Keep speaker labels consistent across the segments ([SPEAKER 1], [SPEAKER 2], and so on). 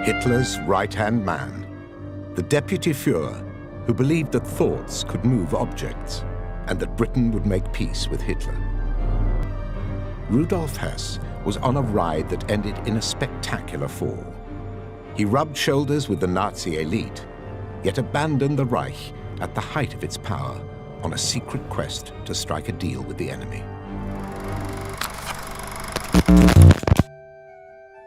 [SPEAKER 1] Hitler's right-hand man, the deputy Führer who believed that thoughts could move objects and that Britain would make peace with Hitler. Rudolf Hess was on a ride that ended in a spectacular fall. He rubbed shoulders with the Nazi elite, yet abandoned the Reich at the height of its power on a secret quest to strike a deal with the enemy.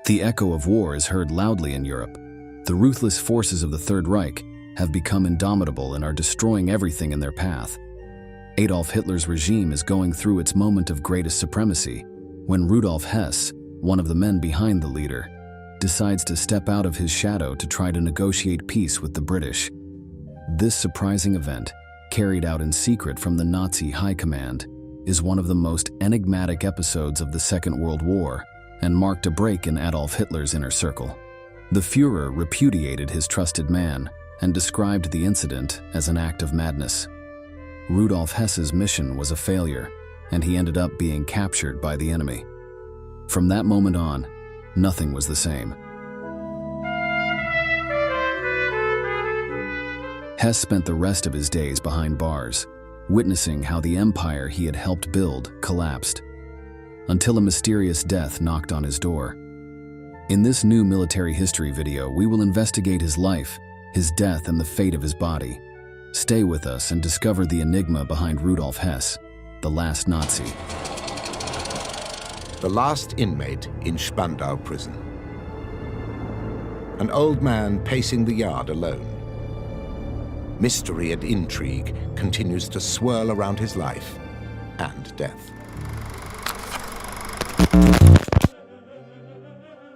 [SPEAKER 2] The echo of war is heard loudly in Europe. The ruthless forces of the Third Reich have become indomitable and are destroying everything in their path. Adolf Hitler's regime is going through its moment of greatest supremacy when Rudolf Hess, one of the men behind the leader, decides to step out of his shadow to try to negotiate peace with the British. This surprising event, carried out in secret from the Nazi High Command, is one of the most enigmatic episodes of the Second World War and marked a break in Adolf Hitler's inner circle. The Führer repudiated his trusted man and described the incident as an act of madness. Rudolf Hess's mission was a failure, and he ended up being captured by the enemy. From that moment on, nothing was the same. Hess spent the rest of his days behind bars, witnessing how the empire he had helped build collapsed, until a mysterious death knocked on his door. In this new military history video, we will investigate his life, his death, and the fate of his body. Stay with us and discover the enigma behind Rudolf Hess, the last Nazi.
[SPEAKER 1] The last inmate in Spandau Prison. An old man pacing the yard alone. Mystery and intrigue continues to swirl around his life and death.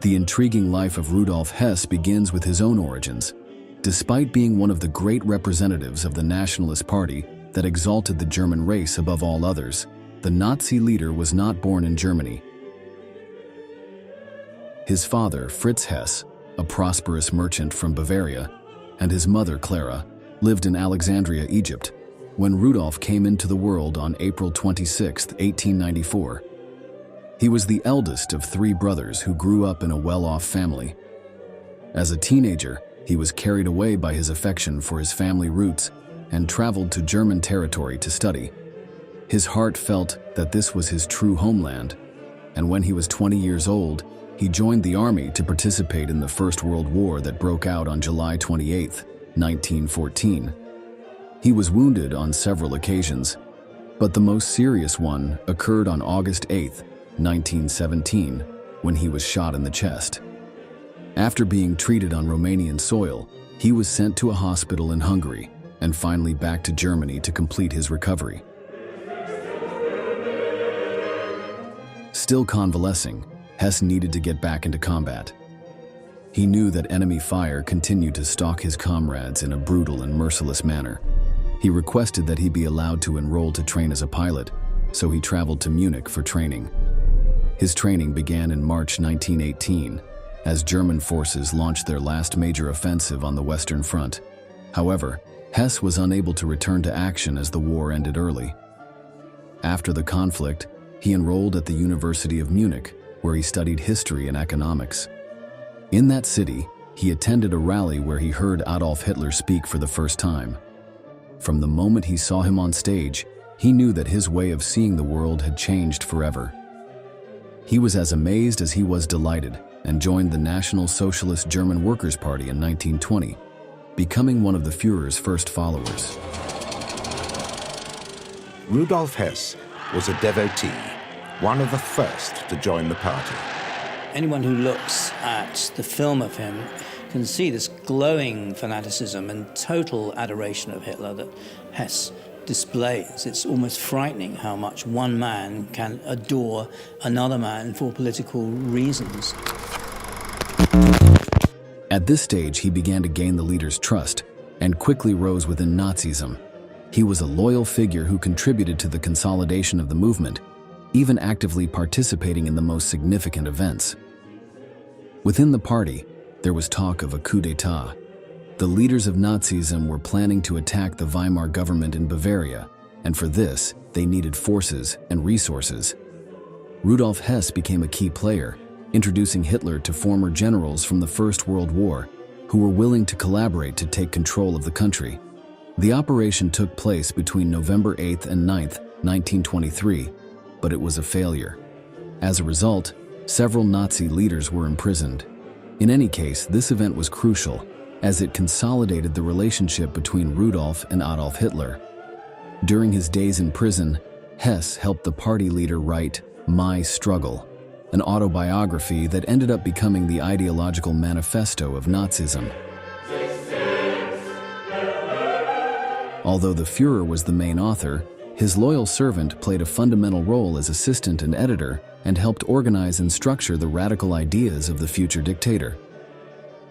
[SPEAKER 2] The intriguing life of Rudolf Hess begins with his own origins. Despite being one of the great representatives of the Nationalist Party that exalted the German race above all others, the Nazi leader was not born in Germany. His father, Fritz Hess, a prosperous merchant from Bavaria, and his mother, Clara, lived in Alexandria, Egypt, when Rudolf came into the world on April 26, 1894. He was the eldest of 3 brothers who grew up in a well-off family. As a teenager, he was carried away by his affection for his family roots and traveled to German territory to study. His heart felt that this was his true homeland, and when he was 20 years old, he joined the army to participate in the First World War that broke out on July 28, 1914. He was wounded on several occasions, but the most serious one occurred on August 8, 1917, when he was shot in the chest. After being treated on Romanian soil, he was sent to a hospital in Hungary and finally back to Germany to complete his recovery. Still convalescing, Hess needed to get back into combat. He knew that enemy fire continued to stalk his comrades in a brutal and merciless manner. He requested that he be allowed to enroll to train as a pilot, so he traveled to Munich for training. His training began in March 1918, as German forces launched their last major offensive on the Western Front. However, Hess was unable to return to action as the war ended early. After the conflict, he enrolled at the University of Munich, where he studied history and economics. In that city, he attended a rally where he heard Adolf Hitler speak for the first time. From the moment he saw him on stage, he knew that his way of seeing the world had changed forever. He was as amazed as he was delighted and joined the National Socialist German Workers' Party in 1920, becoming one of the Führer's first followers.
[SPEAKER 1] Rudolf Hess was a devotee, one of the first to join the party.
[SPEAKER 3] Anyone who looks at the film of him can see this glowing fanaticism and total adoration of Hitler that Hess displays. It's almost frightening how much one man can adore another man for political reasons.
[SPEAKER 2] At this stage, he began to gain the leader's trust and quickly rose within Nazism. He was a loyal figure who contributed to the consolidation of the movement, even actively participating in the most significant events. Within the party, there was talk of a coup d'etat. The leaders of Nazism were planning to attack the Weimar government in Bavaria, and for this, they needed forces and resources. Rudolf Hess became a key player, introducing Hitler to former generals from the First World War who were willing to collaborate to take control of the country. The operation took place between November 8th and 9th, 1923, but it was a failure. As a result, several Nazi leaders were imprisoned. In any case, this event was crucial, as it consolidated the relationship between Rudolf and Adolf Hitler. During his days in prison, Hess helped the party leader write My Struggle, an autobiography that ended up becoming the ideological manifesto of Nazism. Although the Führer was the main author, his loyal servant played a fundamental role as assistant and editor and helped organize and structure the radical ideas of the future dictator.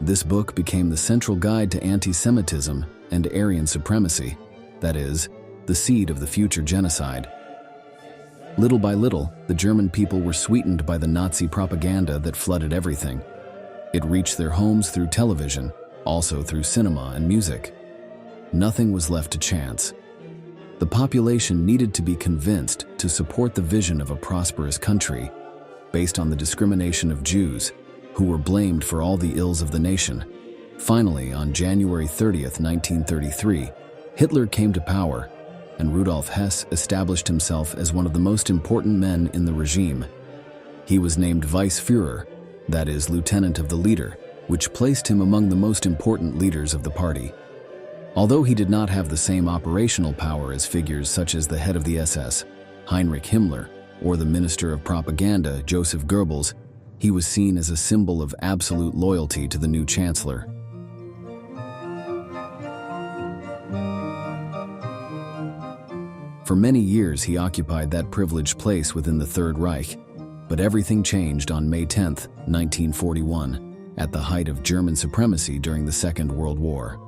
[SPEAKER 2] This book became the central guide to anti-Semitism and Aryan supremacy, that is, the seed of the future genocide. Little by little, the German people were sweetened by the Nazi propaganda that flooded everything. It reached their homes through television, also through cinema and music. Nothing was left to chance. The population needed to be convinced to support the vision of a prosperous country, based on the discrimination of Jews, who were blamed for all the ills of the nation. Finally, on January 30th, 1933, Hitler came to power, and Rudolf Hess established himself as one of the most important men in the regime. He was named Vice Führer, that is, lieutenant of the leader, which placed him among the most important leaders of the party. Although he did not have the same operational power as figures such as the head of the SS, Heinrich Himmler, or the Minister of Propaganda, Joseph Goebbels, he was seen as a symbol of absolute loyalty to the new chancellor. For many years, he occupied that privileged place within the Third Reich, but everything changed on May 10, 1941, at the height of German supremacy during the Second World War.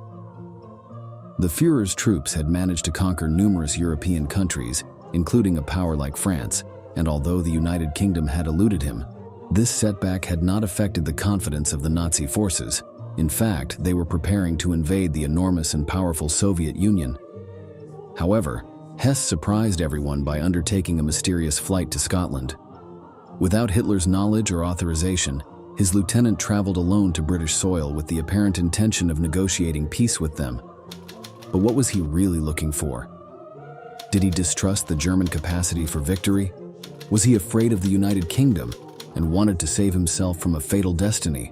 [SPEAKER 2] The Führer's troops had managed to conquer numerous European countries, including a power like France, and although the United Kingdom had eluded him, this setback had not affected the confidence of the Nazi forces. In fact, they were preparing to invade the enormous and powerful Soviet Union. However, Hess surprised everyone by undertaking a mysterious flight to Scotland. Without Hitler's knowledge or authorization, his lieutenant traveled alone to British soil with the apparent intention of negotiating peace with them. But what was he really looking for? Did he distrust the German capacity for victory? Was he afraid of the United Kingdom and wanted to save himself from a fatal destiny?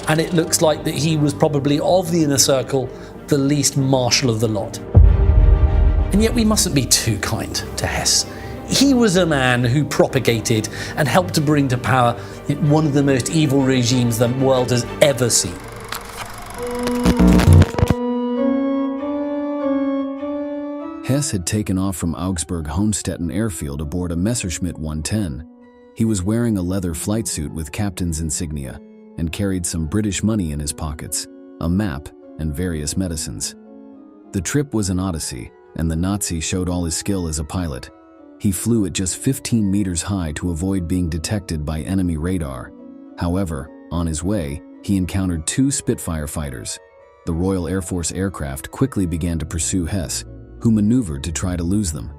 [SPEAKER 4] And it looks like that he was probably, of the inner circle, the least martial of the lot. And yet we mustn't be too kind to Hess. He was a man who propagated and helped to bring to power one of the most evil regimes the world has ever seen.
[SPEAKER 2] Hess had taken off from Augsburg-Hohenstetten airfield aboard a Messerschmitt 110. He was wearing a leather flight suit with captain's insignia and carried some British money in his pockets, a map, and various medicines. The trip was an odyssey, and the Nazi showed all his skill as a pilot. He flew at just 15 meters high to avoid being detected by enemy radar. However, on his way, he encountered two Spitfire fighters. The Royal Air Force aircraft quickly began to pursue Hess, who maneuvered to try to lose them.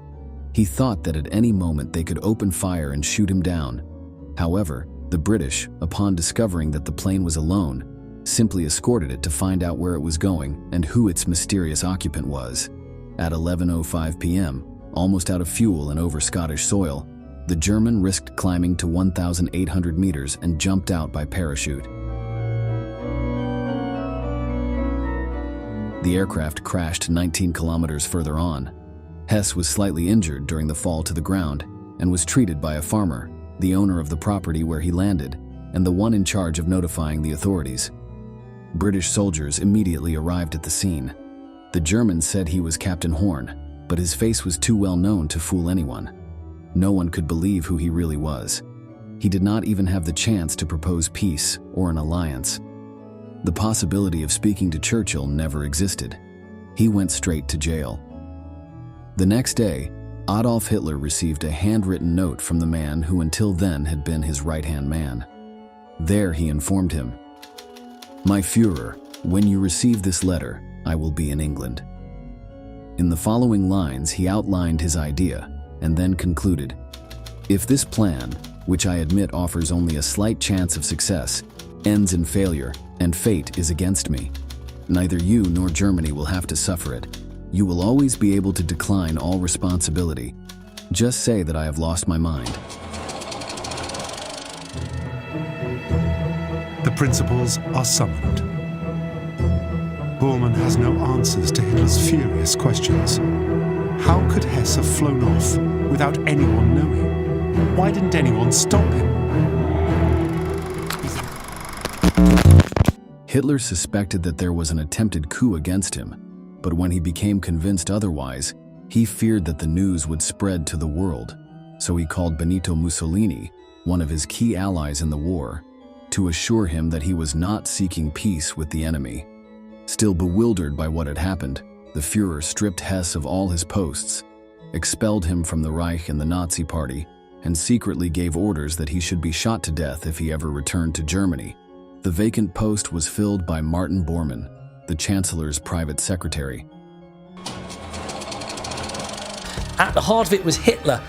[SPEAKER 2] He thought that at any moment they could open fire and shoot him down. However, the British, upon discovering that the plane was alone, simply escorted it to find out where it was going and who its mysterious occupant was. At 11:05 p.m., almost out of fuel and over Scottish soil, the German risked climbing to 1,800 meters and jumped out by parachute. The aircraft crashed 19 kilometers further on. Hess was slightly injured during the fall to the ground and was treated by a farmer, the owner of the property where he landed, and the one in charge of notifying the authorities. British soldiers immediately arrived at the scene. The Germans said he was Captain Horn, but his face was too well known to fool anyone. No one could believe who he really was. He did not even have the chance to propose peace or an alliance. The possibility of speaking to Churchill never existed. He went straight to jail. The next day, Adolf Hitler received a handwritten note from the man who until then had been his right-hand man. There he informed him, "My Führer, when you receive this letter, I will be in England." In the following lines, he outlined his idea and then concluded, If this plan, which I admit offers only a slight chance of success, ends in failure and fate is against me, neither you nor Germany will have to suffer it. You will always be able to decline all responsibility. Just say that I have lost my mind.
[SPEAKER 5] The principals are summoned. Bormann has no answers to Hitler's furious questions. How could Hess have flown off without anyone knowing? Why didn't anyone stop him?
[SPEAKER 2] Hitler suspected that there was an attempted coup against him, but when he became convinced otherwise, he feared that the news would spread to the world. So he called Benito Mussolini, one of his key allies in the war, to assure him that he was not seeking peace with the enemy. Still bewildered by what had happened, the Führer stripped Hess of all his posts, expelled him from the Reich and the Nazi Party, and secretly gave orders that he should be shot to death if he ever returned to Germany. The vacant post was filled by Martin Bormann, the Chancellor's private secretary.
[SPEAKER 4] At the heart of it was Hitler,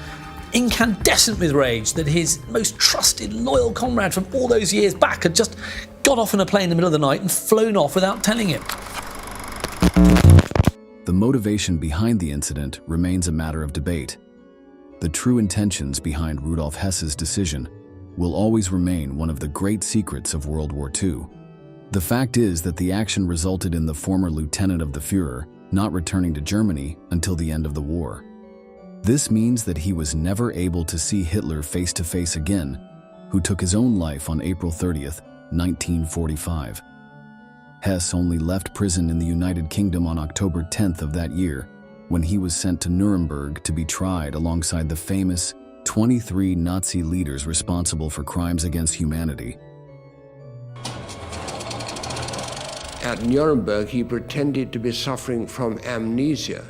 [SPEAKER 4] incandescent with rage that his most trusted, loyal comrade from all those years back had just got off in a plane in the middle of the night and flown off without telling him.
[SPEAKER 2] The motivation behind the incident remains a matter of debate. The true intentions behind Rudolf Hess's decision will always remain one of the great secrets of World War II. The fact is that the action resulted in the former lieutenant of the Führer not returning to Germany until the end of the war. This means that he was never able to see Hitler face to face again, who took his own life on April 30th, 1945. Hess only left prison in the United Kingdom on October 10th of that year, when he was sent to Nuremberg to be tried alongside the famous 23 Nazi leaders responsible for crimes against humanity.
[SPEAKER 6] At Nuremberg, he pretended to be suffering from amnesia,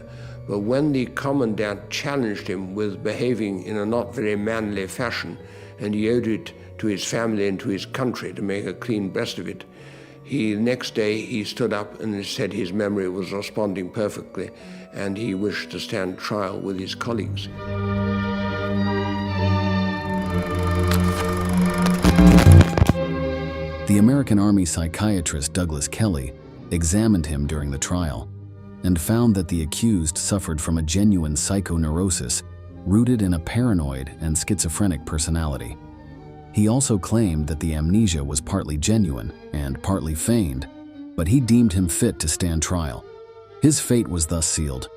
[SPEAKER 6] but when the commandant challenged him with behaving in a not very manly fashion, and he owed it to his family and to his country to make a clean breast of it, next day he stood up and said his memory was responding perfectly, and he wished to stand trial with his colleagues.
[SPEAKER 2] The American Army psychiatrist Douglas Kelly examined him during the trial and found that the accused suffered from a genuine psychoneurosis rooted in a paranoid and schizophrenic personality. He also claimed that the amnesia was partly genuine and partly feigned, but he deemed him fit to stand trial. His fate was thus sealed.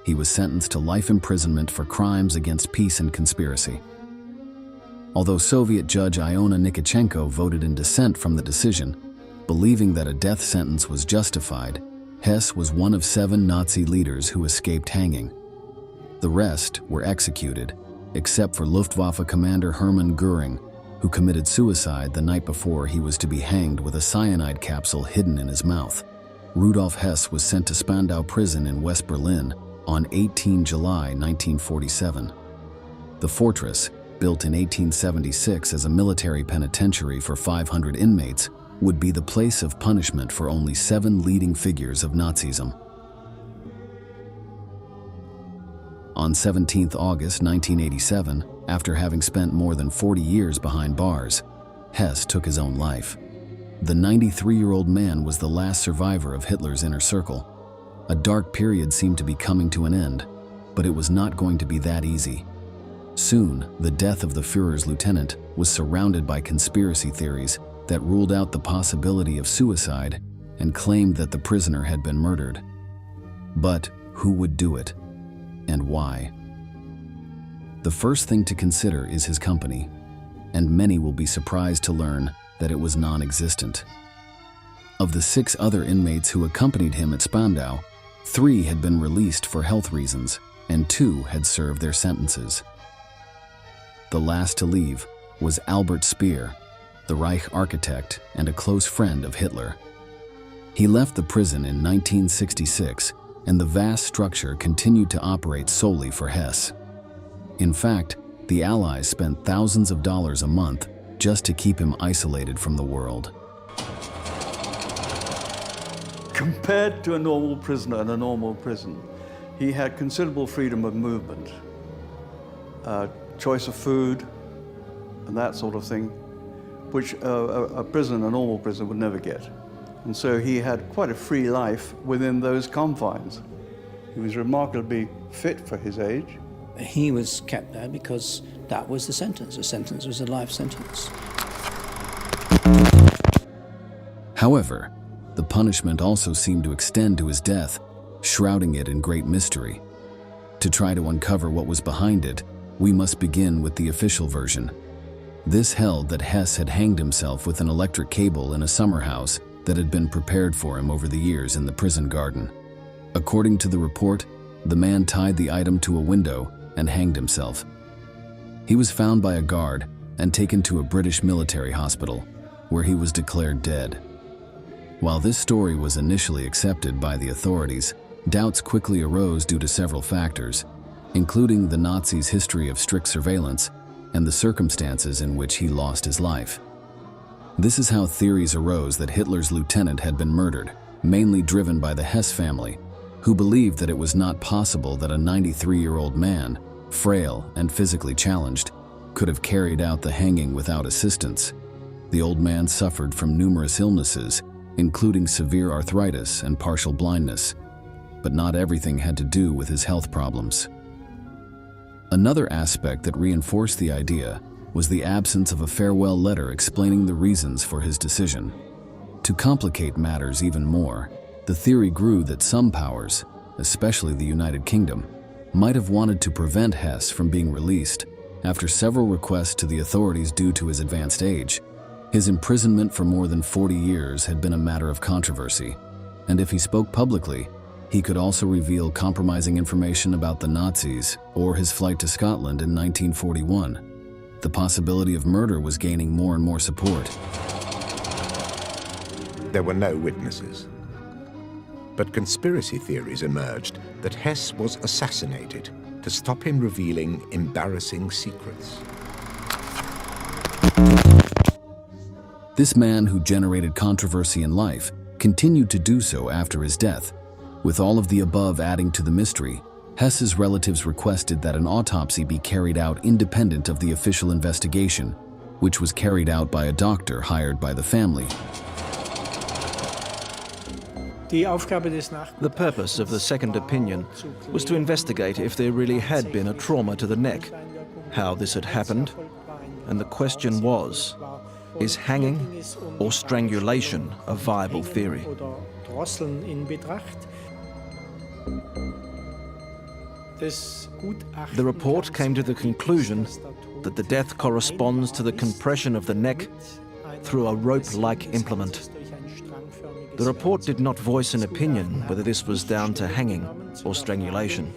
[SPEAKER 2] He was sentenced to life imprisonment for crimes against peace and conspiracy. Although Soviet Judge Iona Nikitchenko voted in dissent from the decision, believing that a death sentence was justified, Hess was one of 7 Nazi leaders who escaped hanging. The rest were executed, except for Luftwaffe commander Hermann Göring, who committed suicide the night before he was to be hanged with a cyanide capsule hidden in his mouth. Rudolf Hess was sent to Spandau Prison in West Berlin on 18 July 1947. The fortress, built in 1876 as a military penitentiary for 500 inmates, would be the place of punishment for only 7 leading figures of Nazism. On 17 August 1987, after having spent more than 40 years behind bars, Hess took his own life. The 93-year-old man was the last survivor of Hitler's inner circle. A dark period seemed to be coming to an end, but it was not going to be that easy. Soon, the death of the Führer's lieutenant was surrounded by conspiracy theories that ruled out the possibility of suicide and claimed that the prisoner had been murdered. But who would do it, and why? The first thing to consider is his company, and many will be surprised to learn that it was non-existent. Of the 6 other inmates who accompanied him at Spandau, 3 had been released for health reasons, and 2 had served their sentences. The last to leave was Albert Speer, the Reich architect and a close friend of Hitler. He left the prison in 1966, and the vast structure continued to operate solely for Hess. In fact, the Allies spent thousands of dollars a month just to keep him isolated from the world.
[SPEAKER 7] Compared to a normal prisoner in a normal prison, he had considerable freedom of movement. choice of food, and that sort of thing, which a normal prison would never get. And so he had quite a free life within those confines. He was remarkably fit for his age.
[SPEAKER 3] He was kept there because that was the sentence. The sentence was a life sentence.
[SPEAKER 2] However, the punishment also seemed to extend to his death, shrouding it in great mystery. To try to uncover what was behind it, we must begin with the official version. This held that Hess had hanged himself with an electric cable in a summer house that had been prepared for him over the years in the prison garden. According to the report, the man tied the item to a window and hanged himself. He was found by a guard and taken to a British military hospital, where he was declared dead. While this story was initially accepted by the authorities, doubts quickly arose due to several factors, including the Nazis' history of strict surveillance and the circumstances in which he lost his life. This is how theories arose that Hitler's lieutenant had been murdered, mainly driven by the Hess family, who believed that it was not possible that a 93-year-old man, frail and physically challenged, could have carried out the hanging without assistance. The old man suffered from numerous illnesses, including severe arthritis and partial blindness, but not everything had to do with his health problems. Another aspect that reinforced the idea was the absence of a farewell letter explaining the reasons for his decision. To complicate matters even more, the theory grew that some powers, especially the United Kingdom, might have wanted to prevent Hess from being released after several requests to the authorities due to his advanced age. His imprisonment for more than 40 years had been a matter of controversy, and if he spoke publicly, he could also reveal compromising information about the Nazis or his flight to Scotland in 1941. The possibility of murder was gaining more and more support.
[SPEAKER 1] There were no witnesses. But conspiracy theories emerged that Hess was assassinated to stop him revealing embarrassing secrets.
[SPEAKER 2] This man, who generated controversy in life, continued to do so after his death. With all of the above adding to the mystery, Hess's relatives requested that an autopsy be carried out independent of the official investigation, which was carried out by a doctor hired by the family.
[SPEAKER 8] The purpose of the second opinion was to investigate if there really had been a trauma to the neck, how this had happened, and the question was, is hanging or strangulation a viable theory? The report came to the conclusion that the death corresponds to the compression of the neck through a rope-like implement. The report did not voice an opinion whether this was down to hanging or strangulation.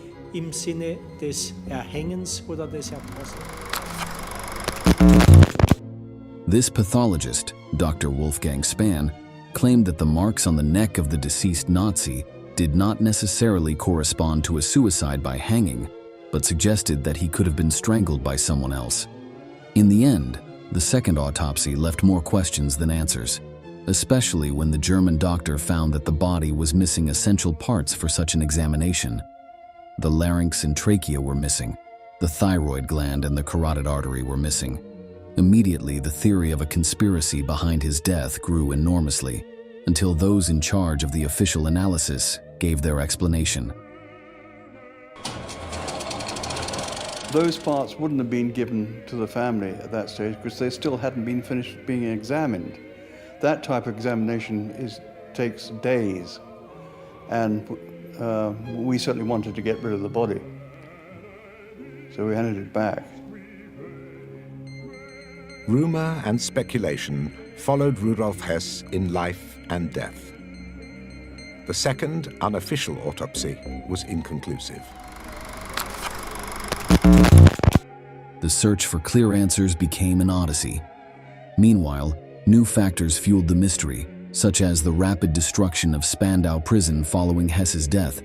[SPEAKER 2] This pathologist, Dr. Wolfgang Spann, claimed that the marks on the neck of the deceased Nazi did not necessarily correspond to a suicide by hanging, but suggested that he could have been strangled by someone else. In the end, the second autopsy left more questions than answers, especially when the German doctor found that the body was missing essential parts for such an examination. The larynx and trachea were missing, the thyroid gland and the carotid artery were missing. Immediately, the theory of a conspiracy behind his death grew enormously, until those in charge of the official analysis gave their explanation.
[SPEAKER 7] Those parts wouldn't have been given to the family at that stage because they still hadn't been finished being examined. That type of examination takes days, and we certainly wanted to get rid of the body, so we handed it back.
[SPEAKER 1] Rumor and speculation followed Rudolf Hess in life and death. The second unofficial autopsy was inconclusive.
[SPEAKER 2] The search for clear answers became an odyssey. Meanwhile, new factors fueled the mystery, such as the rapid destruction of Spandau Prison following Hess's death.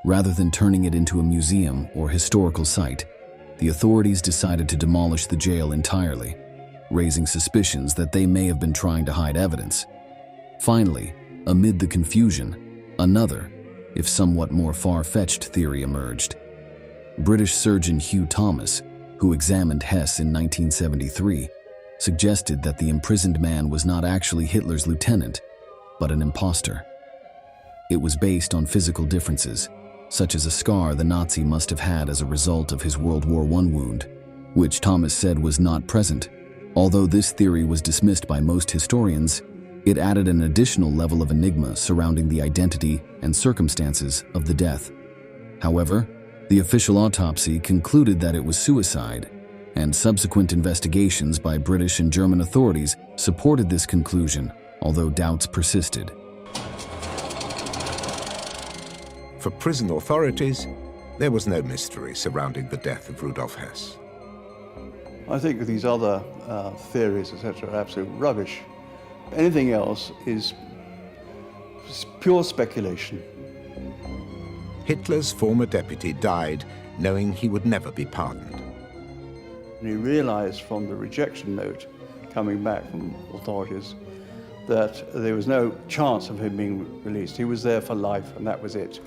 [SPEAKER 2] Rather than turning it into a museum or historical site, the authorities decided to demolish the jail entirely, raising suspicions that they may have been trying to hide evidence. Finally, amid the confusion, another, if somewhat more far-fetched theory emerged. British surgeon Hugh Thomas, who examined Hess in 1973, suggested that the imprisoned man was not actually Hitler's lieutenant, but an imposter. It was based on physical differences, such as a scar the Nazi must have had as a result of his World War I wound, which Thomas said was not present. Although this theory was dismissed by most historians, it added an additional level of enigma surrounding the identity and circumstances of the death. However, the official autopsy concluded that it was suicide, and subsequent investigations by British and German authorities supported this conclusion, although doubts persisted.
[SPEAKER 1] For prison authorities, there was no mystery surrounding the death of Rudolf Hess.
[SPEAKER 7] I think these other theories, etc., are absolute rubbish. Anything else is pure speculation.
[SPEAKER 1] Hitler's former deputy died knowing he would never be pardoned.
[SPEAKER 7] And he realized from the rejection note coming back from authorities that there was no chance of him being released. He was there for life, and that was it.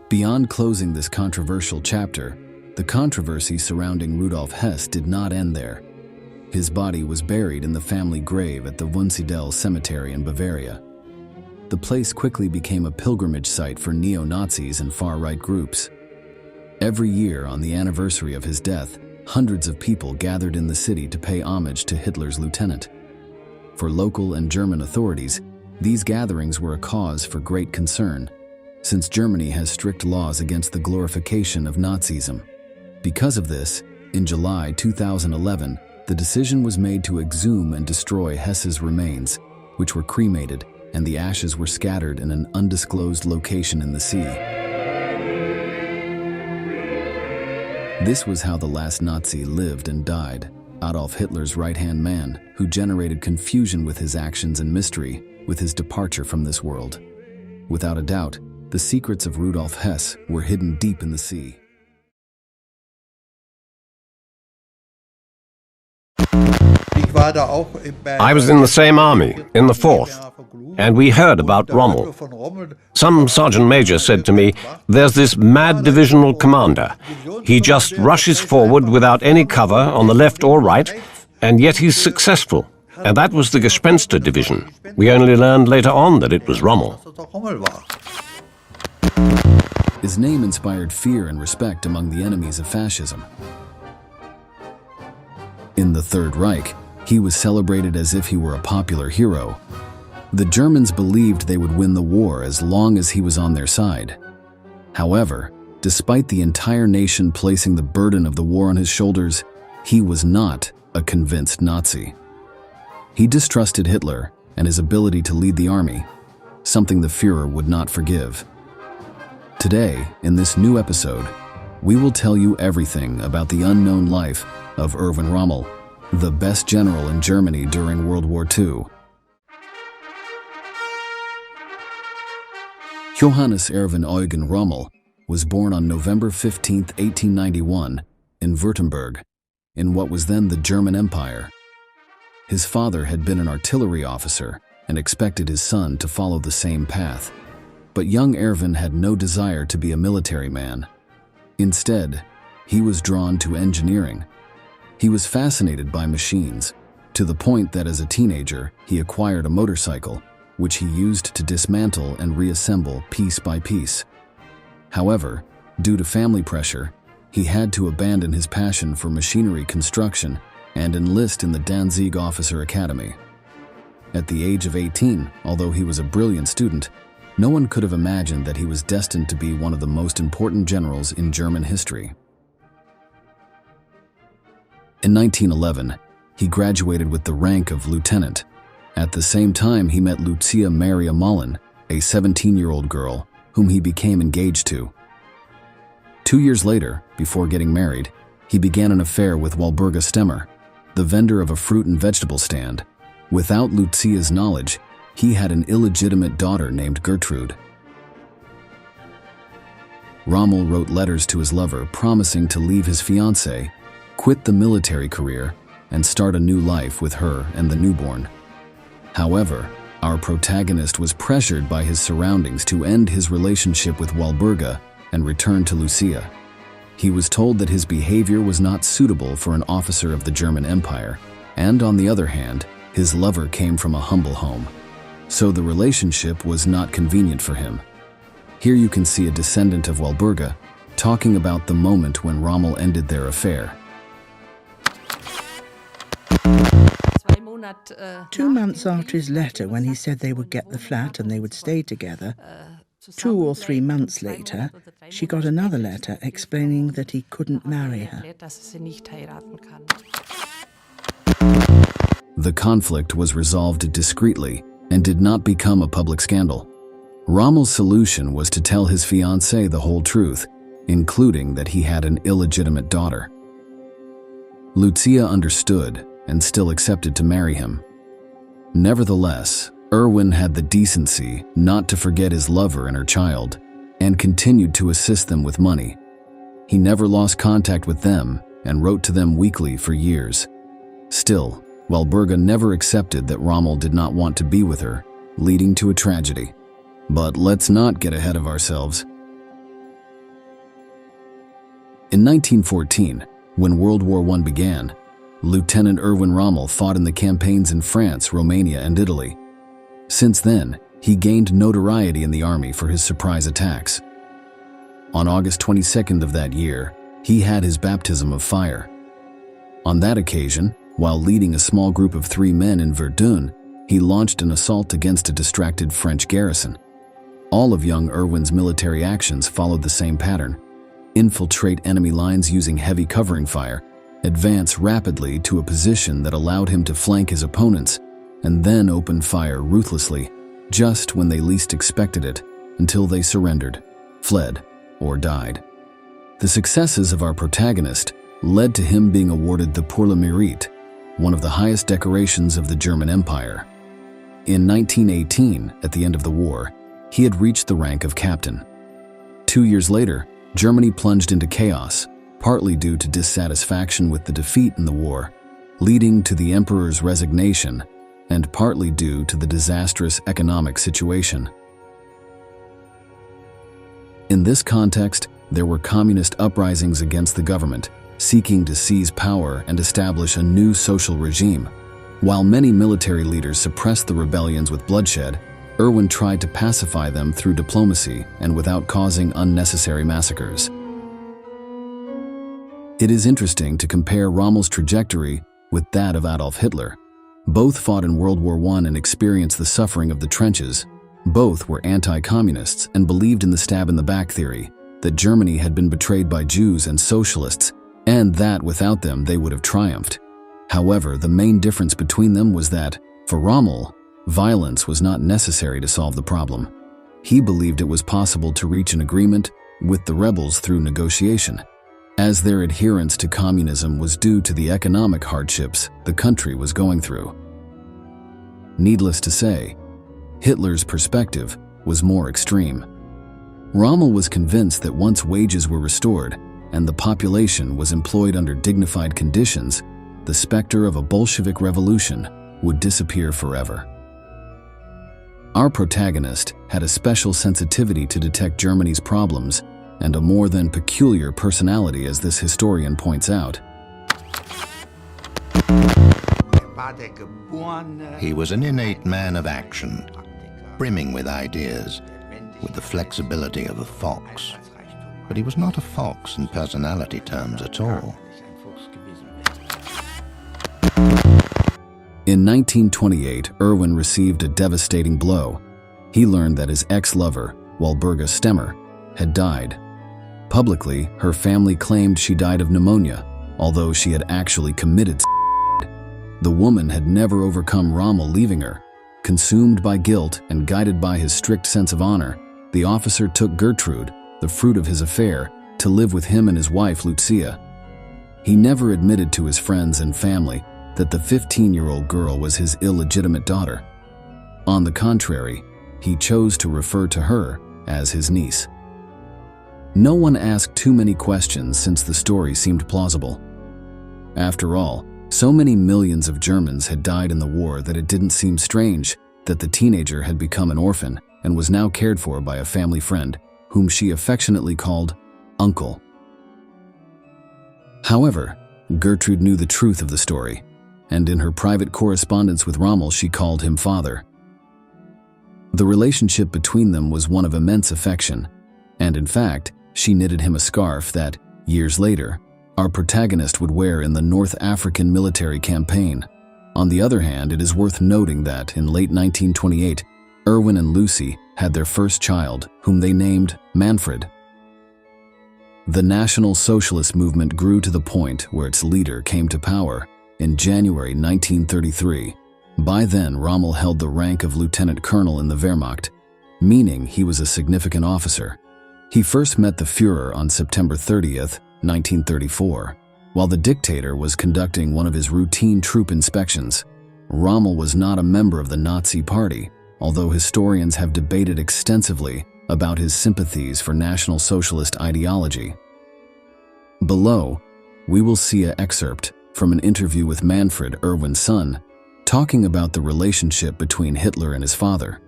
[SPEAKER 2] Beyond closing this controversial chapter, the controversy surrounding Rudolf Hess did not end there. His body was buried in the family grave at the Wunsiedel Cemetery in Bavaria. The place quickly became a pilgrimage site for neo-Nazis and far-right groups. Every year on the anniversary of his death, hundreds of people gathered in the city to pay homage to Hitler's lieutenant. For local and German authorities, these gatherings were a cause for great concern, since Germany has strict laws against the glorification of Nazism. Because of this, in July 2011, the decision was made to exhume and destroy Hess's remains, which were cremated, and the ashes were scattered in an undisclosed location in the sea. This was how the last Nazi lived and died, Adolf Hitler's right-hand man, who generated confusion with his actions and mystery with his departure from this world. Without a doubt, the secrets of Rudolf Hess were hidden deep in the sea.
[SPEAKER 9] I was in the same army, in the 4th, and we heard about Rommel. Some sergeant major said to me, "There's this mad divisional commander. He just rushes forward without any cover on the left or right, and yet he's successful." And that was the Gespenster division. We only learned later on that it was Rommel.
[SPEAKER 2] His name inspired fear and respect among the enemies of fascism. In the Third Reich, he was celebrated as if he were a popular hero. The Germans believed they would win the war as long as he was on their side. However, despite the entire nation placing the burden of the war on his shoulders, he was not a convinced Nazi. He distrusted Hitler and his ability to lead the army, something the Führer would not forgive. Today, in this new episode, we will tell you everything about the unknown life of Erwin Rommel, the best general in Germany during World War II. Johannes Erwin Eugen Rommel was born on November 15, 1891, in Württemberg, in what was then the German Empire. His father had been an artillery officer and expected his son to follow the same path. But young Erwin had no desire to be a military man. Instead, he was drawn to engineering. He was fascinated by machines, to the point that as a teenager, he acquired a motorcycle, which he used to dismantle and reassemble piece by piece. However, due to family pressure, he had to abandon his passion for machinery construction and enlist in the Danzig Officer Academy. At the age of 18, although he was a brilliant student, no one could have imagined that he was destined to be one of the most important generals in German history. In 1911, he graduated with the rank of lieutenant. At the same time, he met Lucia Maria Mollin, a 17-year-old girl whom he became engaged to. 2 years later, before getting married, he began an affair with Walburga Stemmer, the vendor of a fruit and vegetable stand. Without Lucia's knowledge, he had an illegitimate daughter named Gertrude. Rommel wrote letters to his lover promising to leave his fiancée, quit the military career, and start a new life with her and the newborn. However, our protagonist was pressured by his surroundings to end his relationship with Walburga and return to Lucia. He was told that his behavior was not suitable for an officer of the German Empire, and on the other hand, his lover came from a humble home. So the relationship was not convenient for him. Here you can see a descendant of Walburga talking about the moment when Rommel ended their affair.
[SPEAKER 10] 2 months after his letter, when he said they would get the flat and they would stay together, 2 or 3 months later, she got another letter explaining that he couldn't marry her.
[SPEAKER 2] The conflict was resolved discreetly and did not become a public scandal. Rommel's solution was to tell his fiancée the whole truth, including that he had an illegitimate daughter. Lucia understood and still accepted to marry him. Nevertheless, Erwin had the decency not to forget his lover and her child, and continued to assist them with money. He never lost contact with them and wrote to them weekly for years. Still, Walburga never accepted that Rommel did not want to be with her, leading to a tragedy. But let's not get ahead of ourselves. In 1914, when World War I began, Lieutenant Erwin Rommel fought in the campaigns in France, Romania, and Italy. Since then, he gained notoriety in the army for his surprise attacks. On August 22nd of that year, he had his baptism of fire. On that occasion, while leading a small group of 3 men in Verdun, he launched an assault against a distracted French garrison. All of young Erwin's military actions followed the same pattern: infiltrate enemy lines using heavy covering fire, advance rapidly to a position that allowed him to flank his opponents, and then open fire ruthlessly, just when they least expected it, until they surrendered, fled, or died. The successes of our protagonist led to him being awarded the Pour le Mérite, one of the highest decorations of the German Empire. In 1918, at the end of the war, he had reached the rank of captain. 2 years later, Germany plunged into chaos, partly due to dissatisfaction with the defeat in the war, leading to the emperor's resignation, and partly due to the disastrous economic situation. In this context, there were communist uprisings against the government, seeking to seize power and establish a new social regime. While many military leaders suppressed the rebellions with bloodshed, Erwin tried to pacify them through diplomacy and without causing unnecessary massacres. It is interesting to compare Rommel's trajectory with that of Adolf Hitler. Both fought in World War I and experienced the suffering of the trenches. Both were anti-communists and believed in the stab-in-the-back theory, that Germany had been betrayed by Jews and socialists, and that without them they would have triumphed. However, the main difference between them was that, for Rommel, violence was not necessary to solve the problem. He believed it was possible to reach an agreement with the rebels through negotiation, as their adherence to communism was due to the economic hardships the country was going through. Needless to say, Hitler's perspective was more extreme. Rommel was convinced that once wages were restored and the population was employed under dignified conditions, the specter of a Bolshevik revolution would disappear forever. Our protagonist had a special sensitivity to detect Germany's problems and a more than peculiar personality, as this historian points out.
[SPEAKER 11] He was an innate man of action, brimming with ideas, with the flexibility of a fox. But he was not a fox in personality terms at all.
[SPEAKER 2] In 1928, Erwin received a devastating blow. He learned that his ex-lover, Walburga Stemmer, had died. Publicly, her family claimed she died of pneumonia, although she had actually committed suicide. The woman had never overcome Rommel leaving her. Consumed by guilt and guided by his strict sense of honor, the officer took Gertrude, the fruit of his affair, to live with him and his wife Lucia. He never admitted to his friends and family that the 15-year-old girl was his illegitimate daughter. On the contrary, he chose to refer to her as his niece. No one asked too many questions since the story seemed plausible. After all, so many millions of Germans had died in the war that it didn't seem strange that the teenager had become an orphan and was now cared for by a family friend, whom she affectionately called Uncle. However, Gertrude knew the truth of the story, and in her private correspondence with Rommel, she called him father. The relationship between them was one of immense affection, and in fact, she knitted him a scarf that, years later, our protagonist would wear in the North African military campaign. On the other hand, it is worth noting that in late 1928, Erwin and Lucy had their first child, whom they named Manfred. The National Socialist movement grew to the point where its leader came to power in January 1933. By then, Rommel held the rank of lieutenant colonel in the Wehrmacht, meaning he was a significant officer. He first met the Führer on September 30th, 1934, while the dictator was conducting one of his routine troop inspections. Rommel was not a member of the Nazi Party, although historians have debated extensively about his sympathies for National Socialist ideology. Below, we will see an excerpt from an interview with Manfred, Erwin's son, talking about the relationship between Hitler and his father.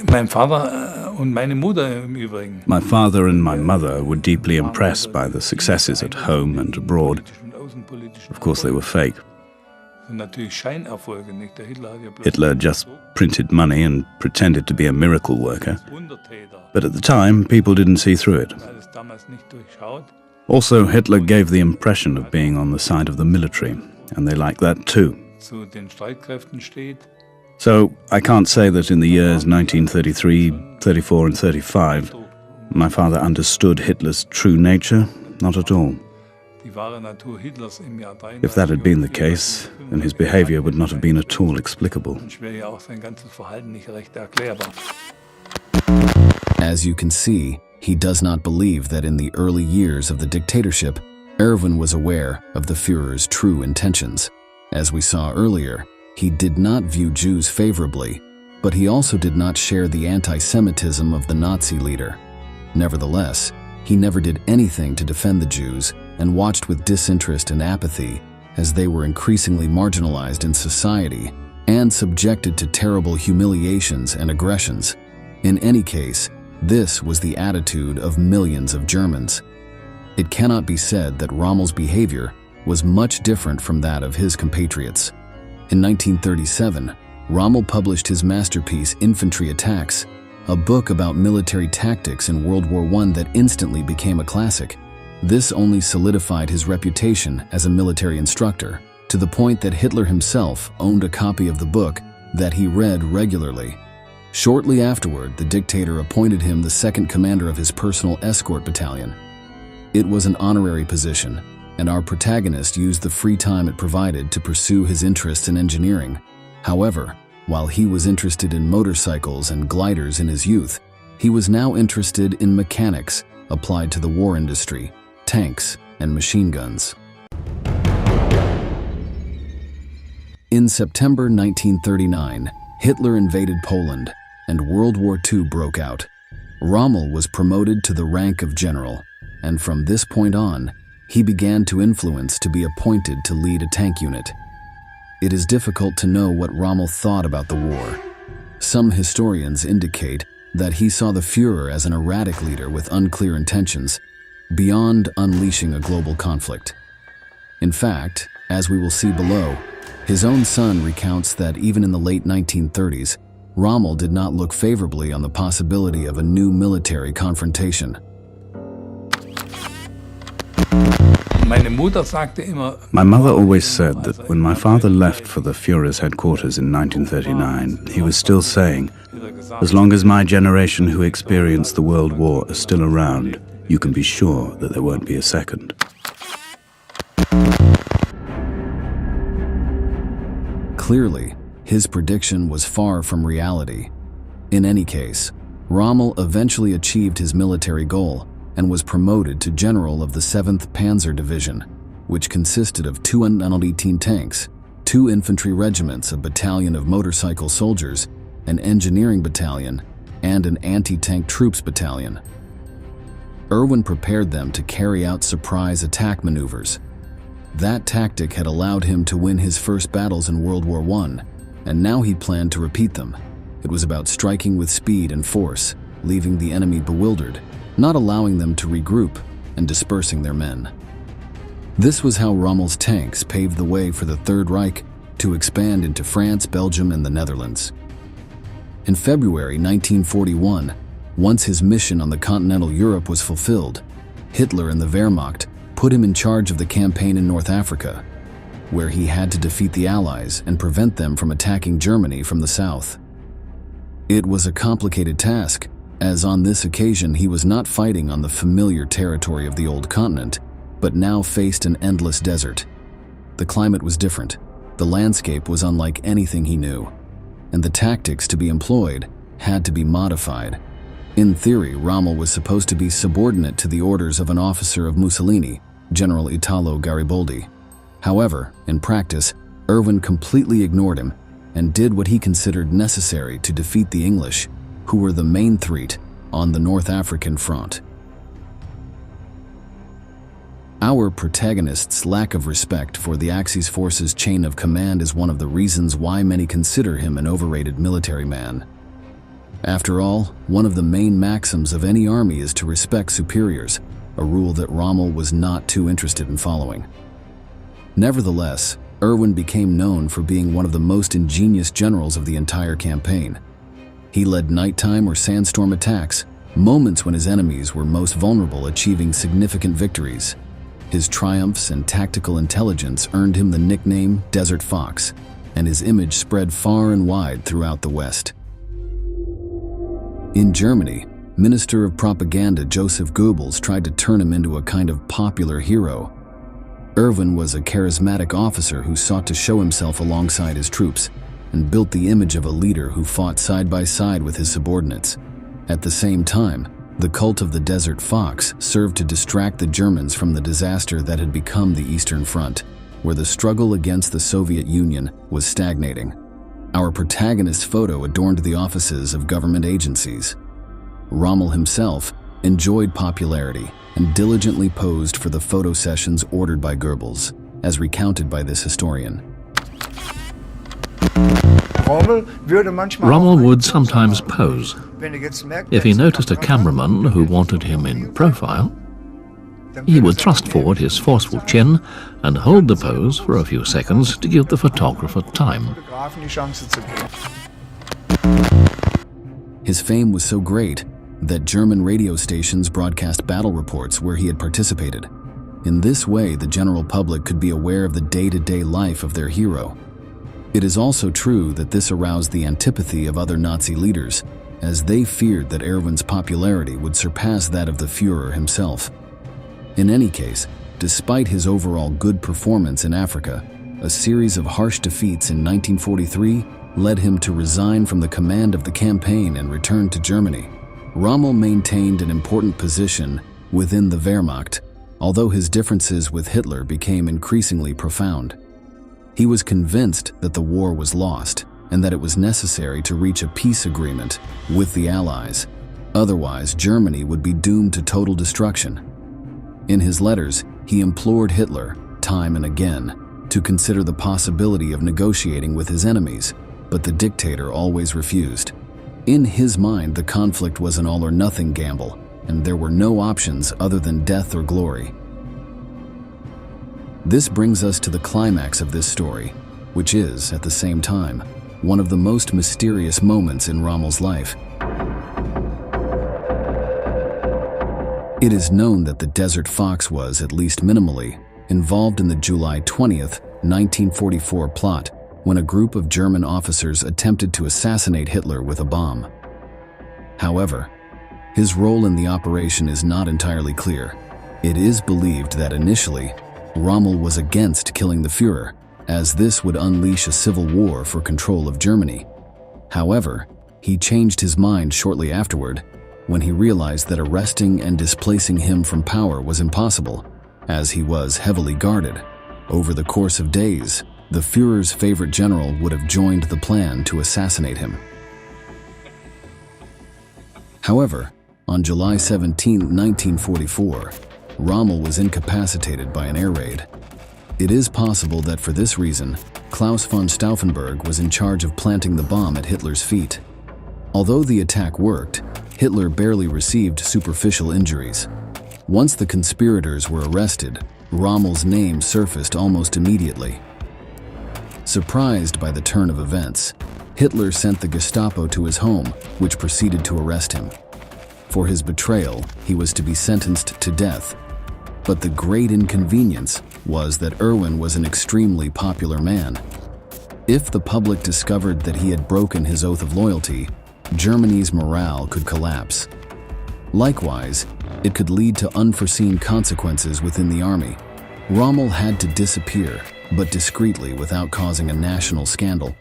[SPEAKER 12] My father and my mother were deeply impressed by the successes at home and abroad. Of course, they were fake. Hitler just printed money and pretended to be a miracle worker. But at the time, people didn't see through it. Also, Hitler gave the impression of being on the side of the military, and they liked that too. So, I can't say that in the years 1933, 34 and 35, my father understood Hitler's true nature. Not at all. If that had been the case, then his behavior would not have been at all explicable.
[SPEAKER 2] As you can see, he does not believe that in the early years of the dictatorship, Erwin was aware of the Führer's true intentions. As we saw earlier, he did not view Jews favorably, but he also did not share the anti-Semitism of the Nazi leader. Nevertheless, he never did anything to defend the Jews and watched with disinterest and apathy as they were increasingly marginalized in society and subjected to terrible humiliations and aggressions. In any case, this was the attitude of millions of Germans. It cannot be said that Rommel's behavior was much different from that of his compatriots. In 1937, Rommel published his masterpiece Infantry Attacks, a book about military tactics in World War I that instantly became a classic. This only solidified his reputation as a military instructor, to the point that Hitler himself owned a copy of the book that he read regularly. Shortly afterward, the dictator appointed him the second commander of his personal escort battalion. It was an honorary position, and our protagonist used the free time it provided to pursue his interests in engineering. However, while he was interested in motorcycles and gliders in his youth, he was now interested in mechanics applied to the war industry, tanks, and machine guns. In September 1939, Hitler invaded Poland, and World War II broke out. Rommel was promoted to the rank of general, and from this point on, he began to influence to be appointed to lead a tank unit. It is difficult to know what Rommel thought about the war. Some historians indicate that he saw the Führer as an erratic leader with unclear intentions, beyond unleashing a global conflict. In fact, as we will see below, his own son recounts that even in the late 1930s, Rommel did not look favorably on the possibility of a new military confrontation.
[SPEAKER 12] My mother always said that when my father left for the Führer's headquarters in 1939, he was still saying, "As long as my generation who experienced the World War are still around, you can be sure that there won't be a second."
[SPEAKER 2] Clearly, his prediction was far from reality. In any case, Rommel eventually achieved his military goal and was promoted to general of the 7th Panzer Division, which consisted of 218 tanks, 2 infantry regiments, a battalion of motorcycle soldiers, an engineering battalion, and an anti-tank troops battalion. Erwin prepared them to carry out surprise attack maneuvers. That tactic had allowed him to win his first battles in World War I, and now he planned to repeat them. It was about striking with speed and force, leaving the enemy bewildered, not allowing them to regroup and dispersing their men. This was how Rommel's tanks paved the way for the Third Reich to expand into France, Belgium, and the Netherlands. In February 1941, once his mission on the continental Europe was fulfilled, Hitler and the Wehrmacht put him in charge of the campaign in North Africa, where he had to defeat the Allies and prevent them from attacking Germany from the south. It was a complicated task, as on this occasion he was not fighting on the familiar territory of the old continent, but now faced an endless desert. The climate was different, the landscape was unlike anything he knew, and the tactics to be employed had to be modified. In theory, Rommel was supposed to be subordinate to the orders of an officer of Mussolini, General Italo Garibaldi. However, in practice, Erwin completely ignored him and did what he considered necessary to defeat the English, who were the main threat on the North African front. Our protagonist's lack of respect for the Axis force's chain of command is one of the reasons why many consider him an overrated military man. After all, one of the main maxims of any army is to respect superiors, a rule that Rommel was not too interested in following. Nevertheless, Erwin became known for being one of the most ingenious generals of the entire campaign. He led nighttime or sandstorm attacks, moments when his enemies were most vulnerable, achieving significant victories. His triumphs and tactical intelligence earned him the nickname Desert Fox, and his image spread far and wide throughout the West. In Germany, Minister of Propaganda Joseph Goebbels tried to turn him into a kind of popular hero. Erwin was a charismatic officer who sought to show himself alongside his troops and built the image of a leader who fought side by side with his subordinates. At the same time, the cult of the Desert Fox served to distract the Germans from the disaster that had become the Eastern Front, where the struggle against the Soviet Union was stagnating. Our protagonist's photo adorned the offices of government agencies. Rommel himself enjoyed popularity and diligently posed for the photo sessions ordered by Goebbels, as recounted by this historian.
[SPEAKER 13] Rommel would sometimes pose. If he noticed a cameraman who wanted him in profile, he would thrust forward his forceful chin and hold the pose for a few seconds to give the photographer time.
[SPEAKER 2] His fame was so great that German radio stations broadcast battle reports where he had participated. In this way, the general public could be aware of the day-to-day life of their hero. It is also true that this aroused the antipathy of other Nazi leaders, as they feared that Erwin's popularity would surpass that of the Führer himself. In any case, despite his overall good performance in Africa, a series of harsh defeats in 1943 led him to resign from the command of the campaign and return to Germany. Rommel maintained an important position within the Wehrmacht, although his differences with Hitler became increasingly profound. He was convinced that the war was lost and that it was necessary to reach a peace agreement with the Allies. Otherwise, Germany would be doomed to total destruction. In his letters, he implored Hitler, time and again, to consider the possibility of negotiating with his enemies, but the dictator always refused. In his mind, the conflict was an all-or-nothing gamble, and there were no options other than death or glory. This brings us to the climax of this story, which is, at the same time, one of the most mysterious moments in Rommel's life. It is known that the Desert Fox was, at least minimally, involved in the July 20th, 1944 plot when a group of German officers attempted to assassinate Hitler with a bomb. However, his role in the operation is not entirely clear. It is believed that initially, Rommel was against killing the Führer, as this would unleash a civil war for control of Germany. However, he changed his mind shortly afterward when he realized that arresting and displacing him from power was impossible, as he was heavily guarded. Over the course of days, the Führer's favorite general would have joined the plan to assassinate him. However, on July 17, 1944, Rommel was incapacitated by an air raid. It is possible that for this reason, Klaus von Stauffenberg was in charge of planting the bomb at Hitler's feet. Although the attack worked, Hitler barely received superficial injuries. Once the conspirators were arrested, Rommel's name surfaced almost immediately. Surprised by the turn of events, Hitler sent the Gestapo to his home, which proceeded to arrest him. For his betrayal, he was to be sentenced to death. But the great inconvenience was that Erwin was an extremely popular man. If the public discovered that he had broken his oath of loyalty, Germany's morale could collapse. Likewise, it could lead to unforeseen consequences within the army. Rommel had to disappear, but discreetly without causing a national scandal.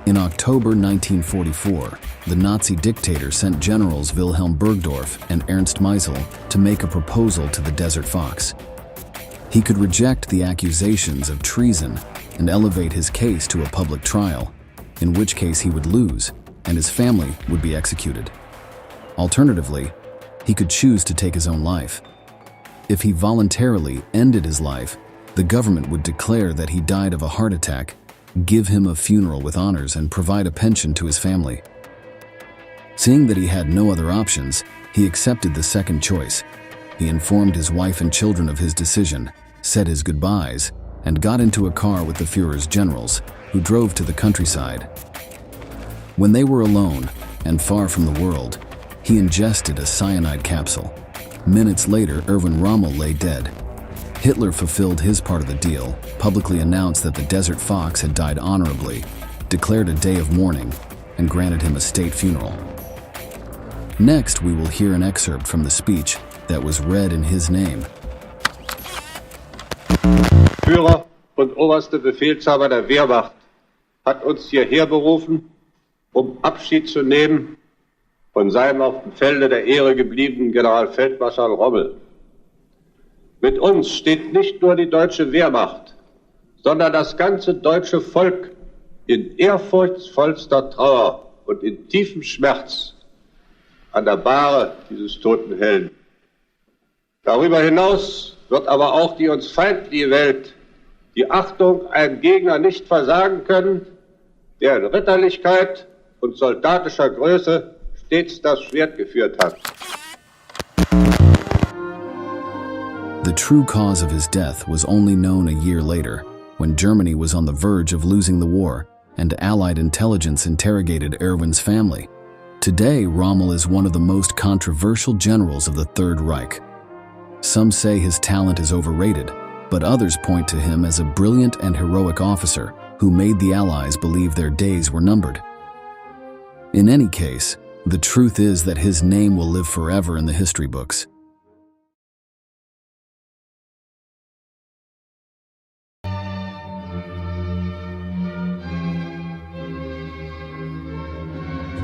[SPEAKER 2] In October 1944, the Nazi dictator sent generals Wilhelm Burgdorf and Ernst Meisel to make a proposal to the Desert Fox. He could reject the accusations of treason and elevate his case to a public trial, in which case he would lose and his family would be executed. Alternatively, he could choose to take his own life. If he voluntarily ended his life, the government would declare that he died of a heart attack, give him a funeral with honors, and provide a pension to his family. Seeing that he had no other options, he accepted the second choice. He informed his wife and children of his decision, said his goodbyes, and got into a car with the Führer's generals, who drove to the countryside. When they were alone and far from the world, he ingested a cyanide capsule. Minutes later, Erwin Rommel lay dead. Hitler fulfilled his part of the deal, publicly announced that the Desert Fox had died honorably, declared a day of mourning, and granted him a state funeral. Next, we will hear an excerpt from the speech that was read in his name.
[SPEAKER 14] Führer und oberste Befehlshaber der Wehrmacht hat uns hierher berufen, Abschied zu nehmen von seinem auf dem Felde der Ehre gebliebenen Generalfeldmarschall Rommel. Mit uns steht nicht nur die deutsche Wehrmacht, sondern das ganze deutsche Volk in ehrfurchtsvollster Trauer und in tiefem Schmerz an der Bahre dieses toten Helden. Darüber hinaus wird aber auch die uns feindliche Welt die Achtung einem Gegner nicht versagen können, der in Ritterlichkeit und soldatischer Größe stets das Schwert geführt hat.
[SPEAKER 2] The true cause of his death was only known a year later, when Germany was on the verge of losing the war and Allied intelligence interrogated Erwin's family. Today, Rommel is one of the most controversial generals of the Third Reich. Some say his talent is overrated, but others point to him as a brilliant and heroic officer who made the Allies believe their days were numbered. In any case, the truth is that his name will live forever in the history books.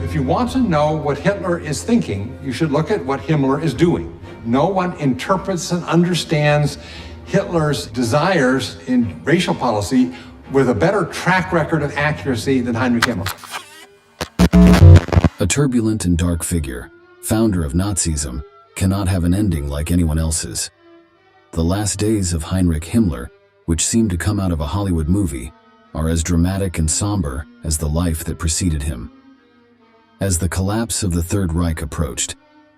[SPEAKER 15] If you want to know what Hitler is thinking, you should look at what Himmler is doing. No one interprets and understands Hitler's desires in racial policy with a better track record of accuracy than Heinrich Himmler.
[SPEAKER 2] A turbulent and dark figure, founder of Nazism, cannot have an ending like anyone else's. The last days of Heinrich Himmler, which seem to come out of a Hollywood movie, are as dramatic and somber as the life that preceded him. As the collapse of the Third Reich approached,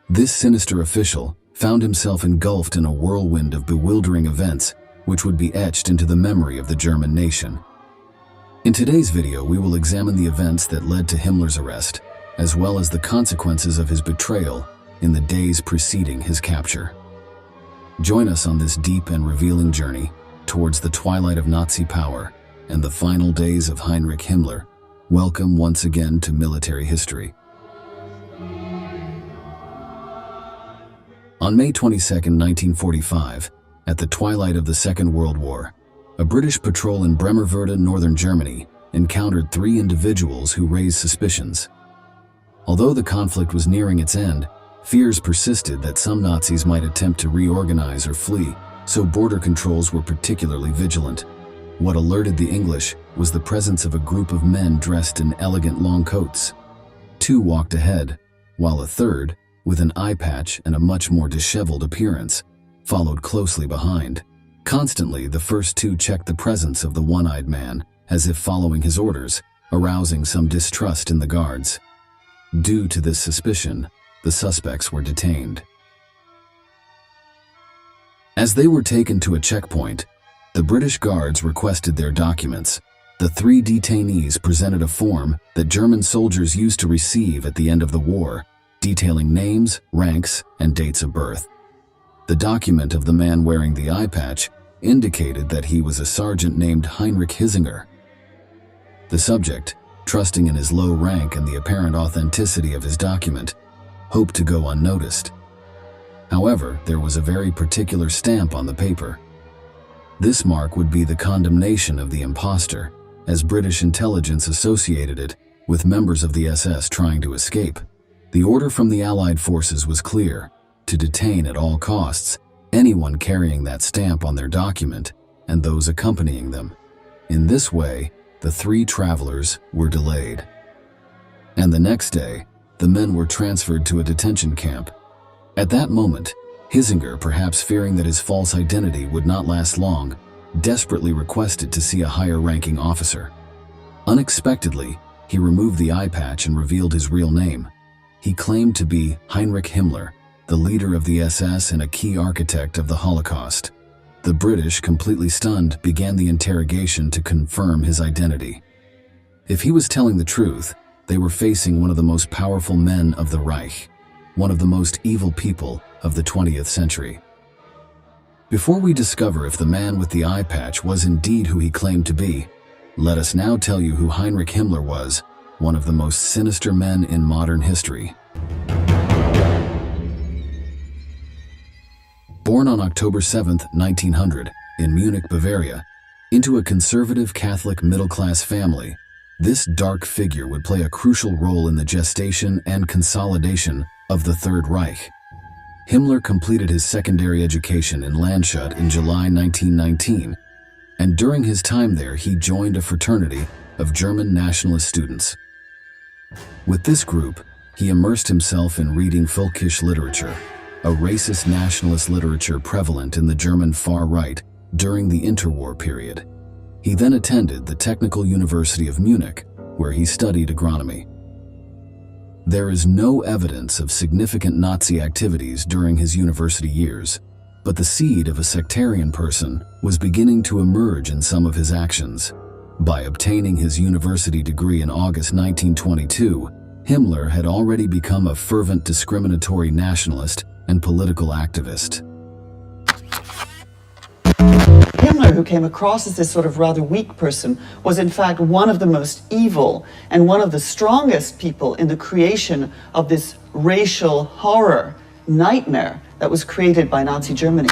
[SPEAKER 2] this sinister official found himself engulfed in a whirlwind of bewildering events which would be etched into the memory of the German nation. In today's video, we will examine the events that led to Himmler's arrest, as well as the consequences of his betrayal in the days preceding his capture. Join us on this deep and revealing journey towards the twilight of Nazi power and the final days of Heinrich Himmler. Welcome once again to military history. On May 22, 1945, at the twilight of the Second World War, a British patrol in Bremervörde, northern Germany, encountered 3 individuals who raised suspicions. Although the conflict was nearing its end, fears persisted that some Nazis might attempt to reorganize or flee, so border controls were particularly vigilant. What alerted the English was the presence of a group of men dressed in elegant long coats. 2 walked ahead, while a third, with an eye patch and a much more disheveled appearance, followed closely behind. Constantly, the first 2 checked the presence of the one-eyed man, as if following his orders, arousing some distrust in the guards. Due to this suspicion, the suspects were detained. As they were taken to a checkpoint, the British guards requested their documents. The 3 detainees presented a form that German soldiers used to receive at the end of the war, detailing names, ranks, and dates of birth. The document of the man wearing the eye patch indicated that he was a sergeant named Heinrich Himmler. The subject, trusting in his low rank and the apparent authenticity of his document, hoped to go unnoticed. However, there was a very particular stamp on the paper. This mark would be the condemnation of the impostor, as British intelligence associated it with members of the SS trying to escape. The order from the Allied forces was clear: to detain at all costs anyone carrying that stamp on their document and those accompanying them. In this way, the 3 travelers were delayed. And the next day, the men were transferred to a detention camp. At that moment, Himmler, perhaps fearing that his false identity would not last long, desperately requested to see a higher-ranking officer. Unexpectedly, he removed the eye patch and revealed his real name. He claimed to be Heinrich Himmler, the leader of the SS and a key architect of the Holocaust. The British, completely stunned, began the interrogation to confirm his identity. If he was telling the truth, they were facing one of the most powerful men of the Reich, one of the most evil people of the 20th century. Before we discover if the man with the eye patch was indeed who he claimed to be, let us now tell you who Heinrich Himmler was, one of the most sinister men in modern history. Born on October 7, 1900, in Munich, Bavaria, into a conservative Catholic middle-class family, this dark figure would play a crucial role in the gestation and consolidation of the Third Reich. Himmler completed his secondary education in Landshut in July 1919, and during his time there he joined a fraternity of German nationalist students. With this group, he immersed himself in reading Völkisch literature, a racist nationalist literature prevalent in the German far right during the interwar period. He then attended the Technical University of Munich, where he studied agronomy. There is no evidence of significant Nazi activities during his university years, but the seed of a sectarian person was beginning to emerge in some of his actions. By obtaining his university degree in August 1922, Himmler had already become a fervent discriminatory nationalist and political activist.
[SPEAKER 16] Himmler, who came across as this sort of rather weak person, was in fact one of the most evil and one of the strongest people in the creation of this racial horror nightmare that was created by Nazi Germany.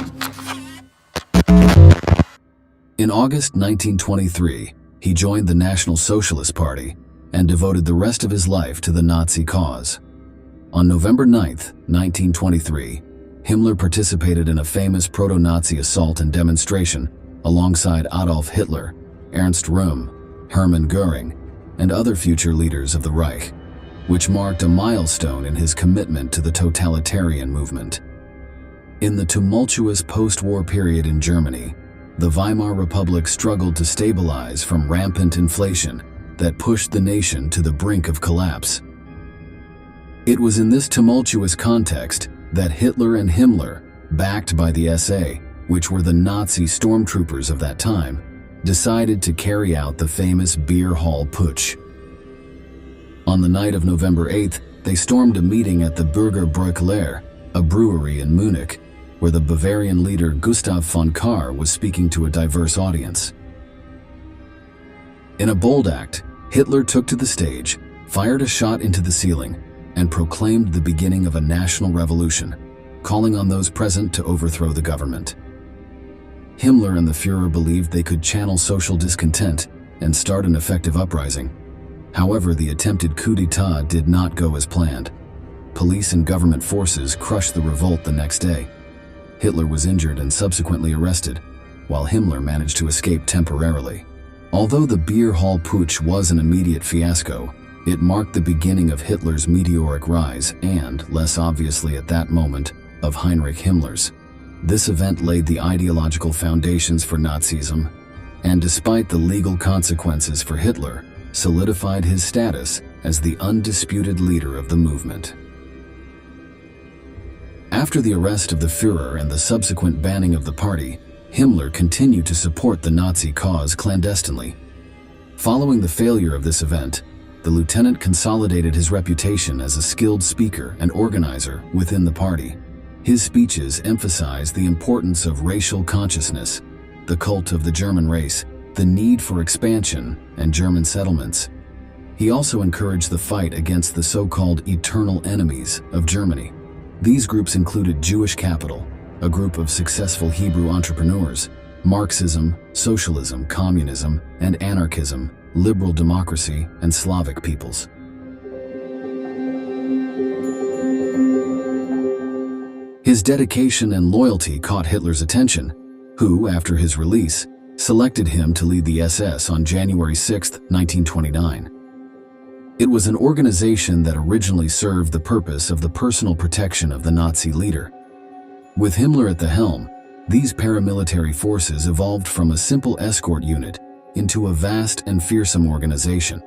[SPEAKER 2] In August 1923, he joined the National Socialist Party and devoted the rest of his life to the Nazi cause. On November 9, 1923, Himmler participated in a famous proto-Nazi assault and demonstration alongside Adolf Hitler, Ernst Röhm, Hermann Göring, and other future leaders of the Reich, which marked a milestone in his commitment to the totalitarian movement. In the tumultuous post-war period in Germany, the Weimar Republic struggled to stabilize from rampant inflation that pushed the nation to the brink of collapse. It was in this tumultuous context that Hitler and Himmler, backed by the SA, which were the Nazi stormtroopers of that time, decided to carry out the famous beer hall putsch. On the night of November 8th, they stormed a meeting at the Burger Bräukeller, a brewery in Munich, where the Bavarian leader Gustav von Kahr was speaking to a diverse audience. In a bold act, Hitler took to the stage, fired a shot into the ceiling, and proclaimed the beginning of a national revolution, calling on those present to overthrow the government. Himmler and the Führer believed they could channel social discontent and start an effective uprising. However, the attempted coup d'etat did not go as planned. Police and government forces crushed the revolt the next day. Hitler was injured and subsequently arrested, while Himmler managed to escape temporarily. Although the beer hall putsch was an immediate fiasco, it marked the beginning of Hitler's meteoric rise and, less obviously at that moment, of Heinrich Himmler's. This event laid the ideological foundations for Nazism, and despite the legal consequences for Hitler, solidified his status as the undisputed leader of the movement. After the arrest of the Führer and the subsequent banning of the party, Himmler continued to support the Nazi cause clandestinely. Following the failure of this event, the lieutenant consolidated his reputation as a skilled speaker and organizer within the party. His speeches emphasized the importance of racial consciousness, the cult of the German race, the need for expansion, and German settlements. He also encouraged the fight against the so-called eternal enemies of Germany. These groups included Jewish Capital, a group of successful Hebrew entrepreneurs, Marxism, socialism, communism, and anarchism, liberal democracy, and Slavic peoples. His dedication and loyalty caught Hitler's attention, who, after his release, selected him to lead the SS on January 6, 1929. It was an organization that originally served the purpose of the personal protection of the Nazi leader. With Himmler at the helm, these paramilitary forces evolved from a simple escort unit into a vast and fearsome organization,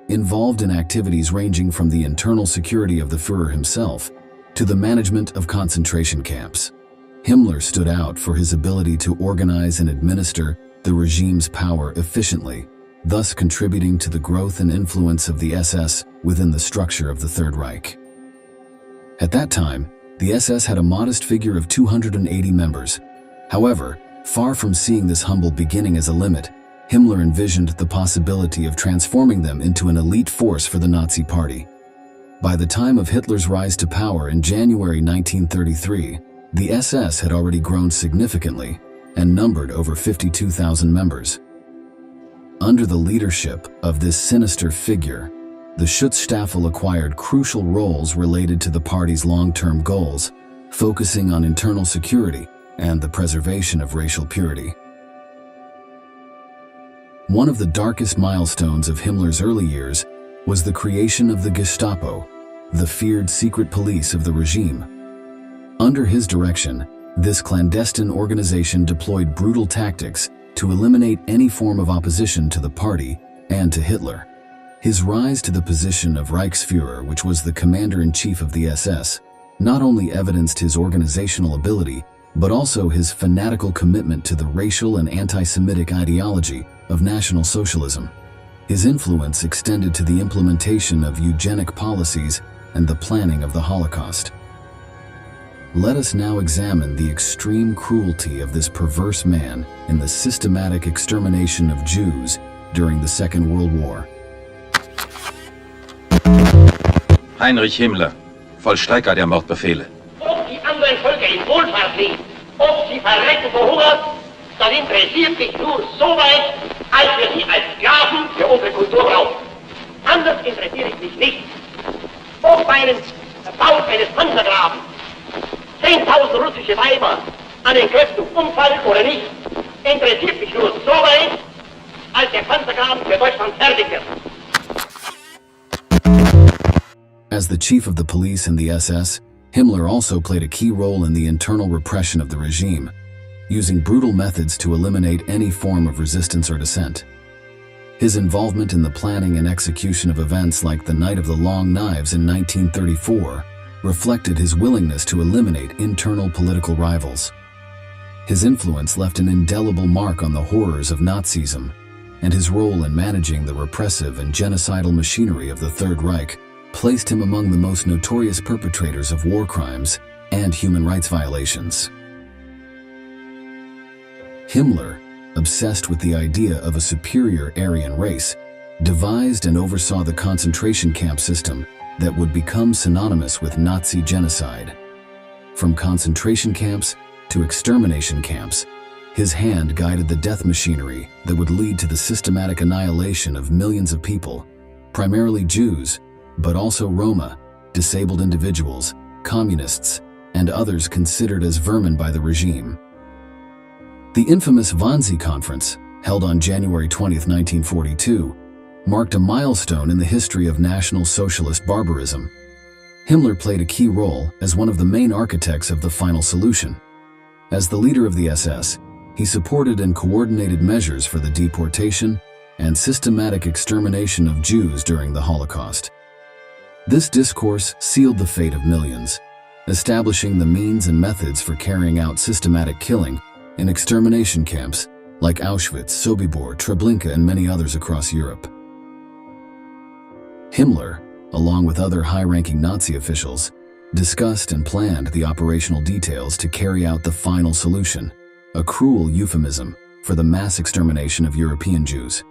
[SPEAKER 2] involved in activities ranging from the internal security of the Führer himself to the management of concentration camps. Himmler stood out for his ability to organize and administer the regime's power efficiently, thus contributing to the growth and influence of the SS within the structure of the Third Reich. At that time, the SS had a modest figure of 280 members. However, far from seeing this humble beginning as a limit, Himmler envisioned the possibility of transforming them into an elite force for the Nazi Party. By the time of Hitler's rise to power in January 1933, the SS had already grown significantly and numbered over 52,000 members. Under the leadership of this sinister figure, the Schutzstaffel acquired crucial roles related to the party's long-term goals, focusing on internal security and the preservation of racial purity. One of the darkest milestones of Himmler's early years was the creation of the Gestapo, the feared secret police of the regime. Under his direction, this clandestine organization deployed brutal tactics to eliminate any form of opposition to the party and to Hitler. His rise to the position of Reichsführer, which was the commander-in-chief of the SS, not only evidenced his organizational ability, but also his fanatical commitment to the racial and anti-Semitic ideology of National Socialism. His influence extended to the implementation of eugenic policies and the planning of the Holocaust. Let us now examine the extreme cruelty of this perverse man in the systematic extermination of Jews during the Second World War.
[SPEAKER 17] Heinrich Himmler, Vollstrecker der Mordbefehle.
[SPEAKER 18] Ob die anderen Völker in Wohlfahrt leben, ob sie verrecken vor Hunger, das interessiert mich nur so weit, als wir sie als Sklaven für unsere Kultur brauchen. Anders interessiert mich nicht. Ob bei einem Bau eines Panzergrabens 10.000 russische Weiber an den Kräften umfallen oder nicht, interessiert mich nur so weit, als der Panzergraben für Deutschland fertig wird.
[SPEAKER 2] As the chief of the police in the SS, Himmler also played a key role in the internal repression of the regime, using brutal methods to eliminate any form of resistance or dissent. His involvement in the planning and execution of events like the Night of the Long Knives in 1934 reflected his willingness to eliminate internal political rivals. His influence left an indelible mark on the horrors of Nazism, and his role in managing the repressive and genocidal machinery of the Third Reich placed him among the most notorious perpetrators of war crimes and human rights violations. Himmler, obsessed with the idea of a superior Aryan race, devised and oversaw the concentration camp system that would become synonymous with Nazi genocide. From concentration camps to extermination camps, his hand guided the death machinery that would lead to the systematic annihilation of millions of people, primarily Jews, but also Roma, disabled individuals, communists, and others considered as vermin by the regime. The infamous Wannsee Conference, held on January 20, 1942, marked a milestone in the history of National Socialist barbarism. Himmler played a key role as one of the main architects of the final solution. As the leader of the SS, he supported and coordinated measures for the deportation and systematic extermination of Jews during the Holocaust. This discourse sealed the fate of millions, establishing the means and methods for carrying out systematic killing in extermination camps like Auschwitz, Sobibor, Treblinka, and many others across Europe. Himmler, along with other high-ranking Nazi officials, discussed and planned the operational details to carry out the final solution, a cruel euphemism for the mass extermination of European Jews.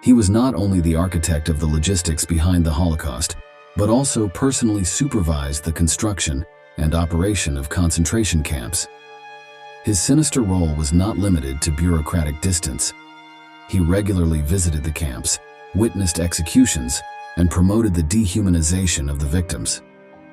[SPEAKER 2] He was not only the architect of the logistics behind the Holocaust, but also personally supervised the construction and operation of concentration camps. His sinister role was not limited to bureaucratic distance. He regularly visited the camps, witnessed executions, and promoted the dehumanization of the victims.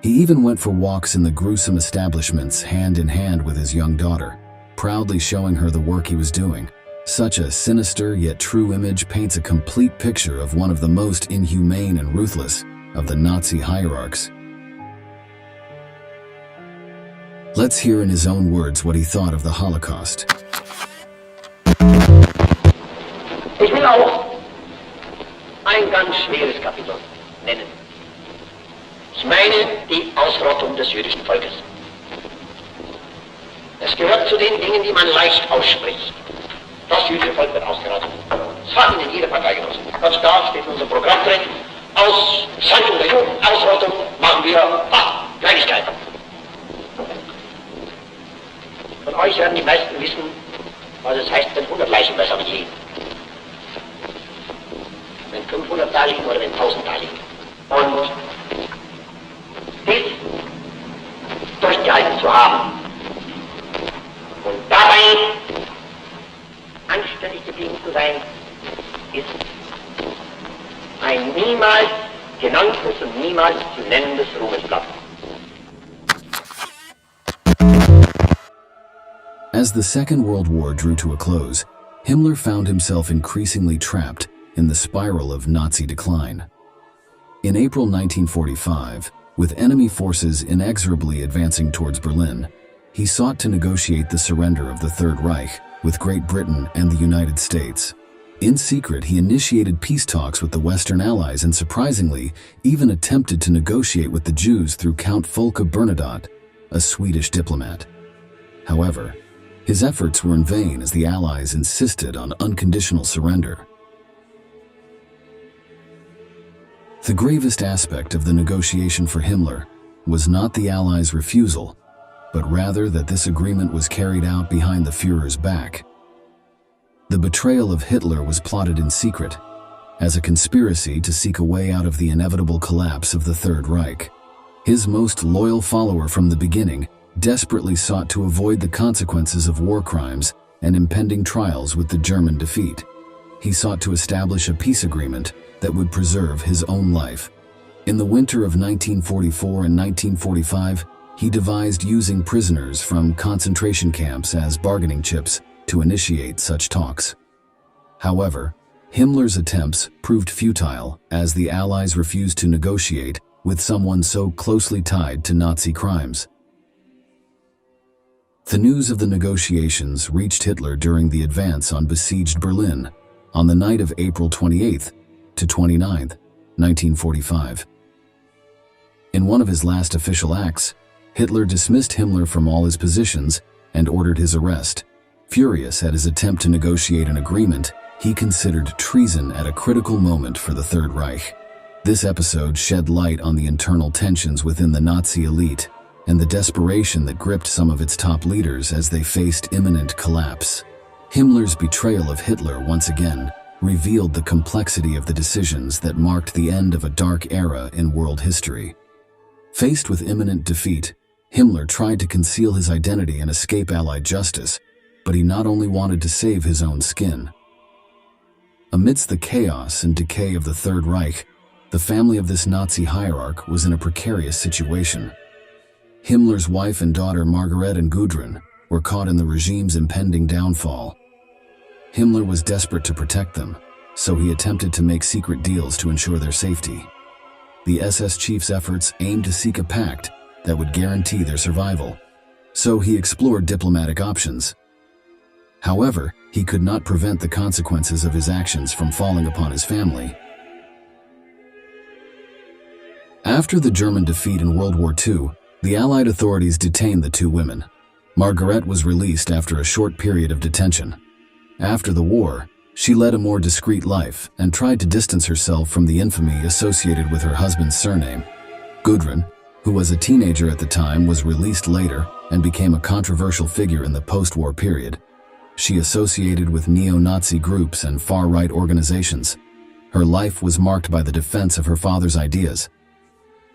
[SPEAKER 2] He even went for walks in the gruesome establishments hand in hand with his young daughter, proudly showing her the work he was doing. Such a sinister yet true image paints a complete picture of one of the most inhumane and ruthless of the Nazi hierarchs. Let's hear in his own words what he thought of the Holocaust.
[SPEAKER 18] Ich will auch ein ganz schweres Kapitel nennen. Ich meine die Ausrottung des jüdischen Volkes. Es gehört zu den Dingen, die man leicht ausspricht. Das jüdische Volk wird ausgerottet. Das hat Ihnen jede Partei genossen. Ganz klar steht in unserem Programm drin, Aussandung der Juden, Ausrottung machen wir, Kleinigkeit. Von euch werden die meisten wissen, was es heißt, wenn 100 Leichen besser wie liegen. Wenn 500 da liegen oder wenn 1000 da liegen. Und dies durchgehalten zu haben und dabei anständig geblieben zu sein, ist ein niemals genanntes und niemals zu nennendes Ruhmesblatt.
[SPEAKER 2] As the Second World War drew to a close, Himmler found himself increasingly trapped in the spiral of Nazi decline. In April 1945, with enemy forces inexorably advancing towards Berlin, he sought to negotiate the surrender of the Third Reich with Great Britain and the United States. In secret, he initiated peace talks with the Western Allies and surprisingly, even attempted to negotiate with the Jews through Count Folke Bernadotte, a Swedish diplomat. However, his efforts were in vain as the Allies insisted on unconditional surrender. The gravest aspect of the negotiation for Himmler was not the Allies' refusal, but rather that this agreement was carried out behind the Führer's back. The betrayal of Hitler was plotted in secret, as a conspiracy to seek a way out of the inevitable collapse of the Third Reich. His most loyal follower from the beginning desperately sought to avoid the consequences of war crimes and impending trials with the German defeat. He sought to establish a peace agreement that would preserve his own life. In the winter of 1944 and 1945, he devised using prisoners from concentration camps as bargaining chips to initiate such talks. However, Himmler's attempts proved futile as the Allies refused to negotiate with someone so closely tied to Nazi crimes. The news of the negotiations reached Hitler during the advance on besieged Berlin on the night of April 28th to 29th, 1945. In one of his last official acts, Hitler dismissed Himmler from all his positions and ordered his arrest. Furious at his attempt to negotiate an agreement he considered treason at a critical moment for the Third Reich. This episode shed light on the internal tensions within the Nazi elite and the desperation that gripped some of its top leaders as they faced imminent collapse. Himmler's betrayal of Hitler once again revealed the complexity of the decisions that marked the end of a dark era in world history. Faced with imminent defeat, Himmler tried to conceal his identity and escape Allied justice, but he not only wanted to save his own skin. Amidst the chaos and decay of the Third Reich, the family of this Nazi hierarch was in a precarious situation. Himmler's wife and daughter Margaret and Gudrun were caught in the regime's impending downfall. Himmler was desperate to protect them, so he attempted to make secret deals to ensure their safety. The SS chief's efforts aimed to seek a pact that would guarantee their survival, so he explored diplomatic options. However, he could not prevent the consequences of his actions from falling upon his family. After the German defeat in World War II, the Allied authorities detained the two women. Margaret was released after a short period of detention. After the war, she led a more discreet life and tried to distance herself from the infamy associated with her husband's surname. Gudrun, who was a teenager at the time, was released later and became a controversial figure in the post-war period. She associated with neo-Nazi groups and far-right organizations. Her life was marked by the defense of her father's ideas.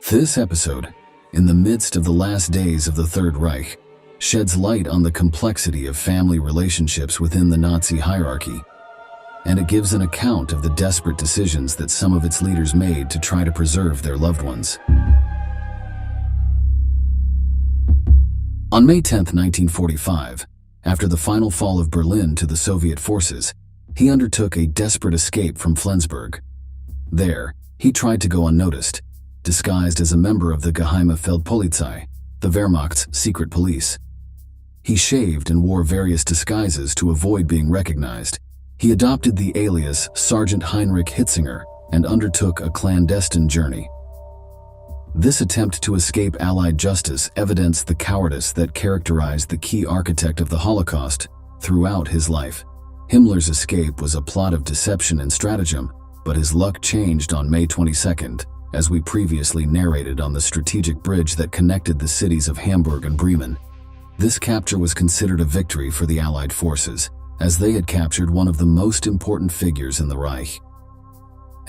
[SPEAKER 2] This episode, in the midst of the last days of the Third Reich, sheds light on the complexity of family relationships within the Nazi hierarchy, and it gives an account of the desperate decisions that some of its leaders made to try to preserve their loved ones. On May 10, 1945, after the final fall of Berlin to the Soviet forces, he undertook a desperate escape from Flensburg. There, he tried to go unnoticed, disguised as a member of the Geheime Feldpolizei, the Wehrmacht's secret police. He shaved and wore various disguises to avoid being recognized. He adopted the alias Sergeant Heinrich Himmler and undertook a clandestine journey. This attempt to escape Allied justice evidenced the cowardice that characterized the key architect of the Holocaust throughout his life. Himmler's escape was a plot of deception and stratagem, but his luck changed on May 22nd, as we previously narrated on the strategic bridge that connected the cities of Hamburg and Bremen. This capture was considered a victory for the Allied forces, as they had captured one of the most important figures in the Reich.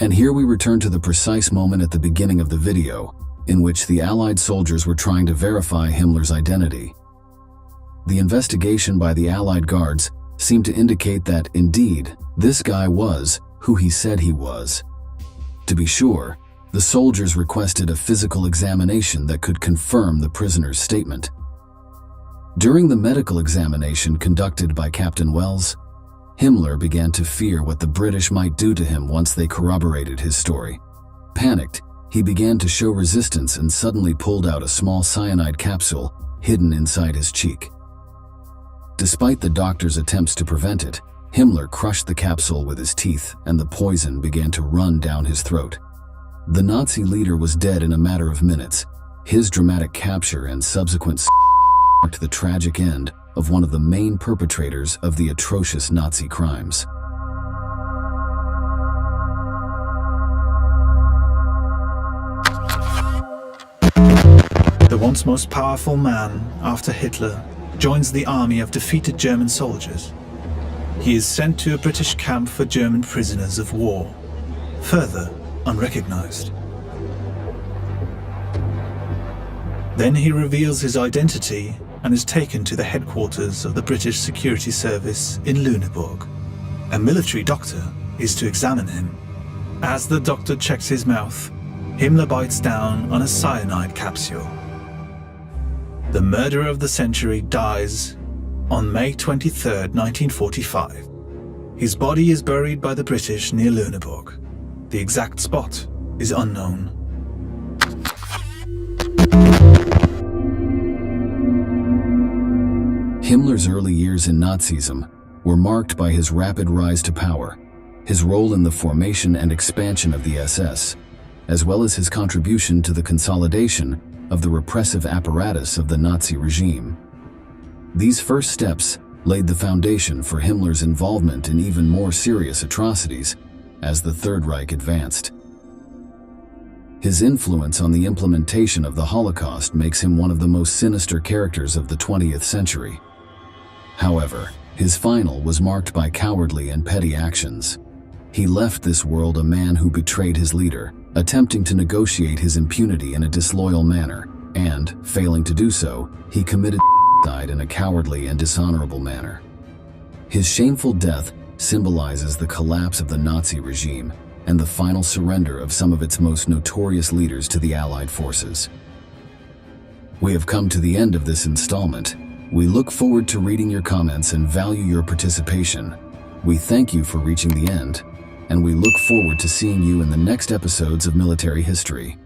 [SPEAKER 2] And here we return to the precise moment at the beginning of the video, in which the Allied soldiers were trying to verify Himmler's identity. The investigation by the Allied guards seemed to indicate that, indeed, this guy was who he said he was. To be sure, the soldiers requested a physical examination that could confirm the prisoner's statement. During the medical examination conducted by Captain Wells, Himmler began to fear what the British might do to him once they corroborated his story. Panicked, he began to show resistance and suddenly pulled out a small cyanide capsule hidden inside his cheek. Despite the doctor's attempts to prevent it, Himmler crushed the capsule with his teeth and the poison began to run down his throat. The Nazi leader was dead in a matter of minutes. His dramatic capture and subsequent marked the tragic end of one of the main perpetrators of the atrocious Nazi crimes.
[SPEAKER 19] The once most powerful man, after Hitler, joins the army of defeated German soldiers. He is sent to a British camp for German prisoners of war, further unrecognized. Then he reveals his identity and is taken to the headquarters of the British Security Service in Lüneburg. A military doctor is to examine him. As the doctor checks his mouth, Himmler bites down on a cyanide capsule. The murderer of the century dies on May 23, 1945. His body is buried by the British near Lüneburg. The exact spot is unknown.
[SPEAKER 2] Himmler's early years in Nazism were marked by his rapid rise to power, his role in the formation and expansion of the SS, as well as his contribution to the consolidation of the repressive apparatus of the Nazi regime. These first steps laid the foundation for Himmler's involvement in even more serious atrocities as the Third Reich advanced. His influence on the implementation of the Holocaust makes him one of the most sinister characters of the 20th century. However, his final was marked by cowardly and petty actions. He left this world a man who betrayed his leader, attempting to negotiate his impunity in a disloyal manner, and, failing to do so, he committed suicide in a cowardly and dishonorable manner. His shameful death symbolizes the collapse of the Nazi regime and the final surrender of some of its most notorious leaders to the Allied forces. We have come to the end of this installment. We look forward to reading your comments and value your participation. We thank you for reaching the end, and we look forward to seeing you in the next episodes of Military History.